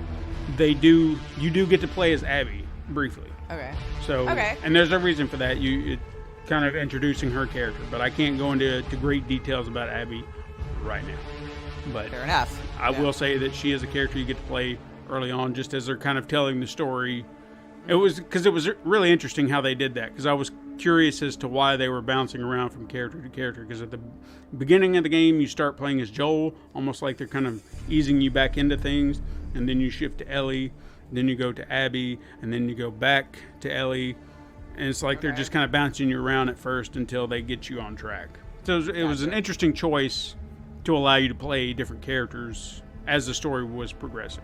you do get to play as Abby briefly. Okay. So, and there's a reason for that. It kind of introducing her character, but I can't go into great details about Abby right now. But fair enough. I will say that she is a character you get to play early on, just as they're kind of telling the story. It was really interesting how they did that, because I was curious as to why they were bouncing around from character to character, because at the beginning of the game you start playing as Joel, almost like they're kind of easing you back into things, and then you shift to Ellie, then you go to Abby, and then you go back to Ellie, and it's like they're just kind of bouncing you around at first until they get you on track. So it was an interesting choice to allow you to play different characters as the story was progressing.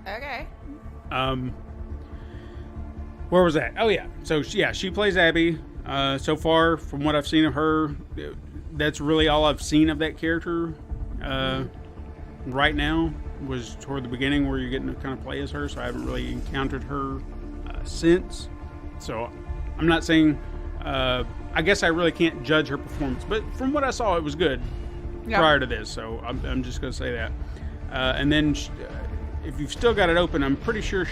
Okay. Where was that? Oh, yeah. So, she plays Abby. So far, from what I've seen of her, that's really all I've seen of that character right now, was toward the beginning where you're getting to kind of play as her, so I haven't really encountered her since. So, I'm not saying... I guess I really can't judge her performance, but from what I saw, it was good prior to this, so I'm just going to say that. And then, if you've still got it open, I'm pretty sure...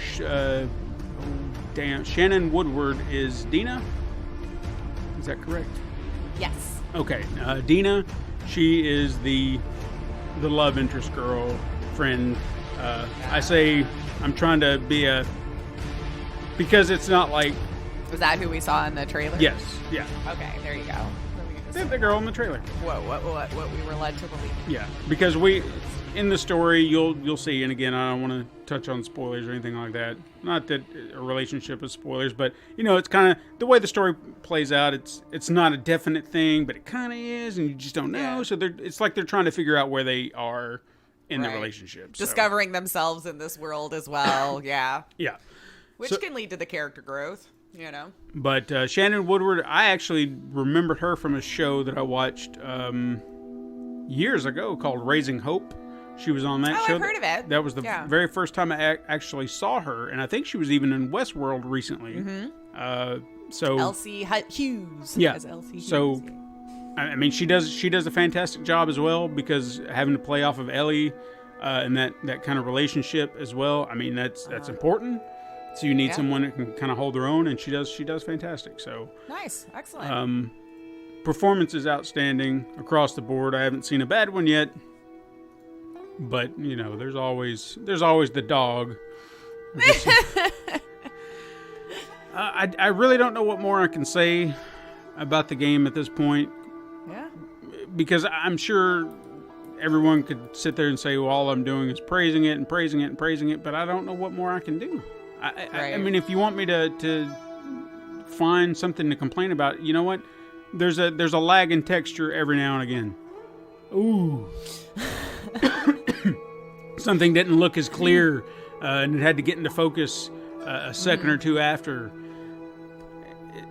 Shannon Woodward is Dina? Is that correct? Yes. Okay. Dina, she is the love interest girl friend. I say I'm trying to be because it's not like... Was that who we saw in the trailer? Yes. Yeah. Okay, there you go. The girl in the trailer. What we were led to believe. Yeah, because in the story, you'll see, and again, I don't want to touch on spoilers or anything like that. Not that a relationship is spoilers, but it's kind of the way the story plays out. It's not a definite thing, but it kind of is, and you just don't know. Yeah. So it's like they're trying to figure out where they are in the relationship, discovering themselves in this world as well. Yeah. Yeah. Which can lead to the character growth. But Shannon Woodward, I actually remembered her from a show that I watched years ago called Raising Hope. She was on that show. I've heard of it. That was the very first time I actually saw her, and I think she was even in Westworld recently. Mm-hmm. So Elsie Hughes. Yeah. As Elsie Hughes. So, I mean, she does a fantastic job as well, because having to play off of Ellie and that kind of relationship as well. I mean, that's important. So you need someone that can kind of hold their own, and she does fantastic. So nice, excellent. Performance is outstanding across the board. I haven't seen a bad one yet, but there's always the dog. I really don't know what more I can say about the game at this point. Yeah, because I'm sure everyone could sit there and say, well, all I'm doing is praising it and praising it and praising it, but I don't know what more I can do. I mean, if you want me to find something to complain about, you know what? There's a lag in texture every now and again. Ooh. something didn't look as clear and it had to get into focus a second or two after,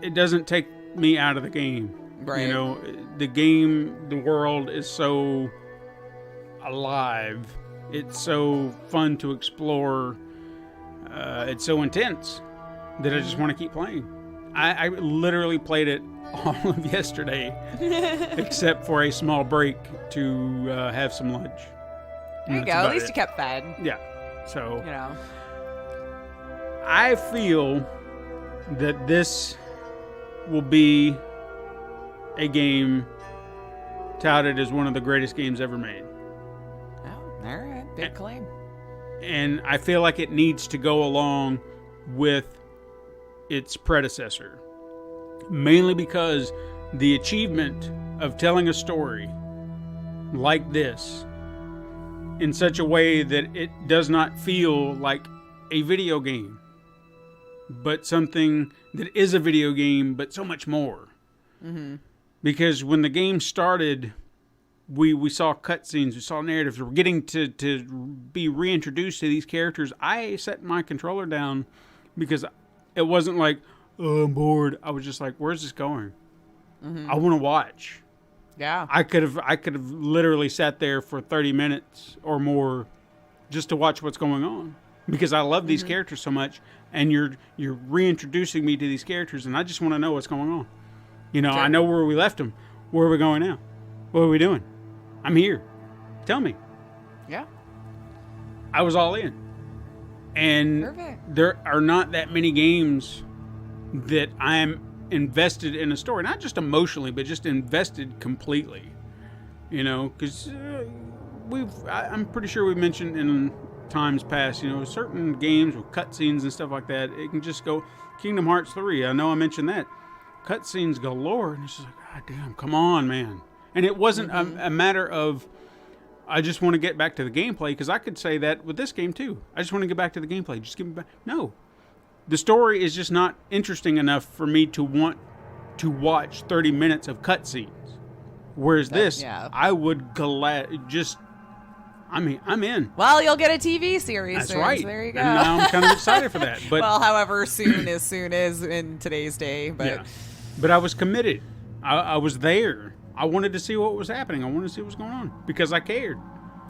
it doesn't take me out of the game. Right. You know, the game, the world is so alive. It's so fun to explore. It's so intense that I just want to keep playing. I literally played it all of yesterday, except for a small break to have some lunch. There you go. At least you kept fed. Yeah. So, You know. I feel that this will be a game touted as one of the greatest games ever made. Oh, all right. Big claim. And I feel like it needs to go along with its predecessor. Mainly because the achievement of telling a story like this in such a way that it does not feel like a video game, but something that is a video game, but so much more. Mm-hmm. Because when the game started, we saw cutscenes, we saw narratives. We're getting to be reintroduced to these characters. I set my controller down because it wasn't like, oh, I'm bored. I was just like, where's this going? Mm-hmm. I want to watch. Yeah. I could have literally sat there for 30 minutes or more just to watch what's going on because I love these characters so much, and you're reintroducing me to these characters, and I just want to know what's going on. You know, Sure. I know where we left them. Where are we going now? What are we doing? I'm here. Tell me. Yeah. I was all in. And Perfect. there are not that many games that I am invested in a story. Not just emotionally, but just invested completely. You know, because I'm pretty sure we've mentioned in times past, you know, certain games with cutscenes and stuff like that, it can just go. Kingdom Hearts 3, I know I mentioned that. Cutscenes galore, and it's just like, God damn, come on, man. And it wasn't a matter of, I just want to get back to the gameplay, because I could say that with this game too. I just want to get back to the gameplay. Just give me back. No. The story is just not interesting enough for me to want to watch 30 minutes of cutscenes. Whereas this, yeah. I would I'm in. Well, you'll get a TV series That's soon, right. so there you go. And now I'm kind of excited for that. But well, however soon is in today's day. But yeah. But I was committed. I was there. I wanted to see what was happening. I wanted to see what was going on because I cared.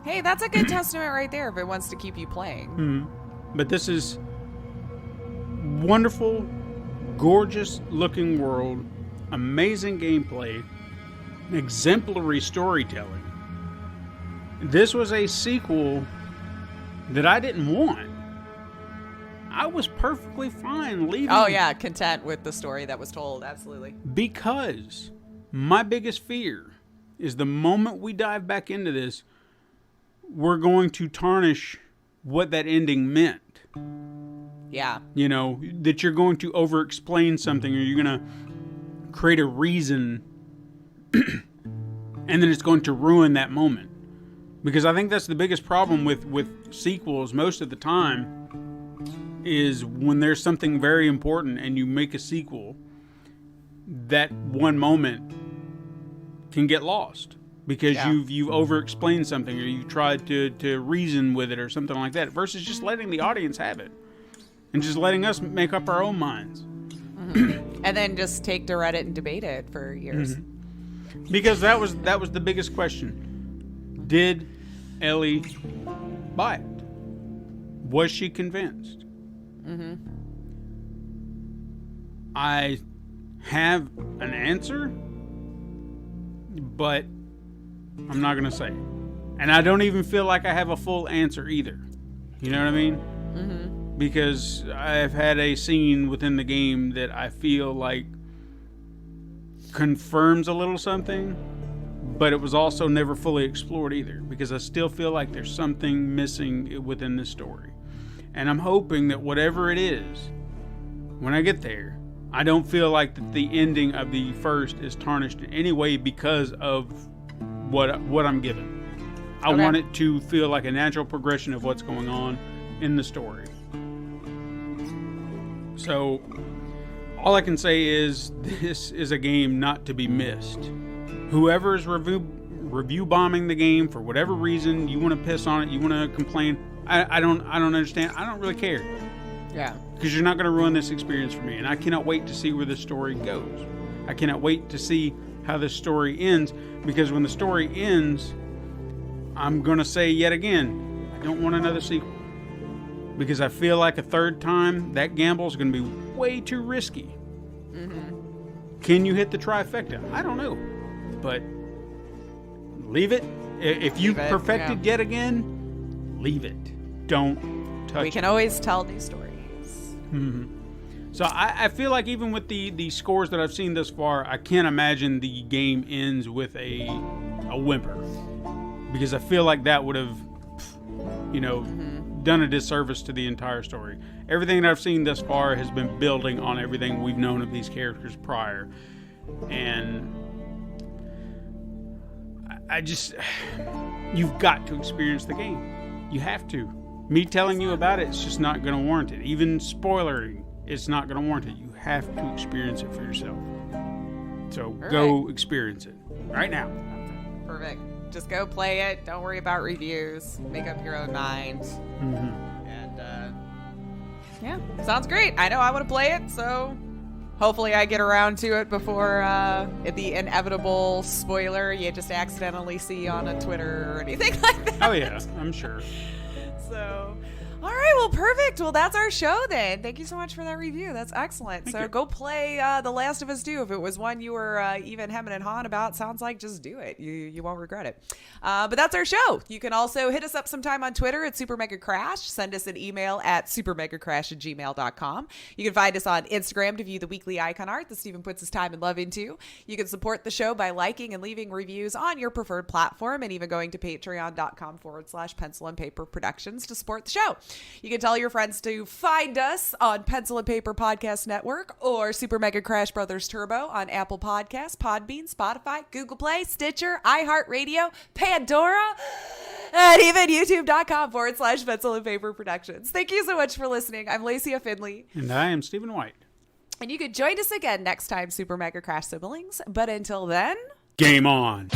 hey, that's a good testament right there if it wants to keep you playing. But this is wonderful, gorgeous looking world, amazing gameplay, exemplary storytelling. This was a sequel that I didn't want. I was perfectly fine leaving. Oh, yeah, content with the story that was told. Absolutely. Because my biggest fear is the moment we dive back into this, we're going to tarnish what that ending meant. Yeah. You know, that you're going to over-explain something, or you're going to create a reason, and then it's going to ruin that moment. Because I think that's the biggest problem with sequels most of the time, is when there's something very important and you make a sequel, that one moment can get lost. Because you've over-explained something, or you tried to reason with it or something like that, versus just letting the audience have it. And just letting us make up our own minds. Mm-hmm. And then just take to Reddit and debate it for years. Mm-hmm. Because that was the biggest question. Did Ellie buy it? Was she convinced? Mm-hmm. I have an answer, but I'm not going to say it. And I don't even feel like I have a full answer either. You know what I mean? Mm-hmm. Because I've had a scene within the game that I feel like confirms a little something, but it was also never fully explored either, because I still feel like there's something missing within this story. And I'm hoping that whatever it is, when I get there, I don't feel like that the ending of the first is tarnished in any way because of what I'm given. I want it to feel like a natural progression of what's going on in the story. So, all I can say is this is a game not to be missed. Whoever is reviewing review bombing the game for whatever reason. You want to piss on it. You want to complain. I don't understand. I don't really care. Yeah. Because you're not going to ruin this experience for me. And I cannot wait to see where this story goes. I cannot wait to see how this story ends. Because when the story ends, I'm going to say yet again, I don't want another sequel. Because I feel like a third time, that gamble is going to be way too risky. Mm-hmm. Can you hit the trifecta? I don't know. But leave it. If you perfected yet again, leave it. Don't touch it. We can always tell new stories. Mm-hmm. So I feel like even with the scores that I've seen thus far, I can't imagine the game ends with a whimper. Because I feel like that would have, done a disservice to the entire story. Everything that I've seen thus far has been building on everything we've known of these characters prior. And I just, you've got to experience the game. You have to. Me telling you about it, it's just not going to warrant it. Even spoilering, it's not going to warrant it. You have to experience it for yourself. So go experience it right now. Perfect. Just go play it. Don't worry about reviews. Make up your own mind. Mm-hmm. And yeah, sounds great. I know I want to play it, so hopefully I get around to it before the inevitable spoiler you just accidentally see on a Twitter or anything like that. Oh yeah, I'm sure. So, all right, well, perfect. Well, that's our show then. Thank you so much for that review. That's excellent. Thank so you. go play The Last of Us 2. If it was one you were even hemming and hawing about, sounds like just do it. You won't regret it. But that's our show. You can also hit us up sometime on Twitter at Super Mega Crash. Send us an email at supermegacrash@gmail.com. You can find us on Instagram to view the weekly icon art that Steven puts his time and love into. You can support the show by liking and leaving reviews on your preferred platform and even going to patreon.com/Pencil and Paper Productions to support the show. You can tell your friends to find us on Pencil and Paper Podcast Network or Super Mega Crash Brothers Turbo on Apple Podcasts, Podbean, Spotify, Google Play, Stitcher, iHeartRadio, Pandora, and even youtube.com/Pencil and Paper Productions. Thank you so much for listening. I'm Lacey Finley. And I am Stephen White. And you can join us again next time, Super Mega Crash siblings. But until then, game on.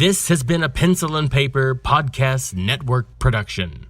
This has been a Pencil and Paper Podcast Network production.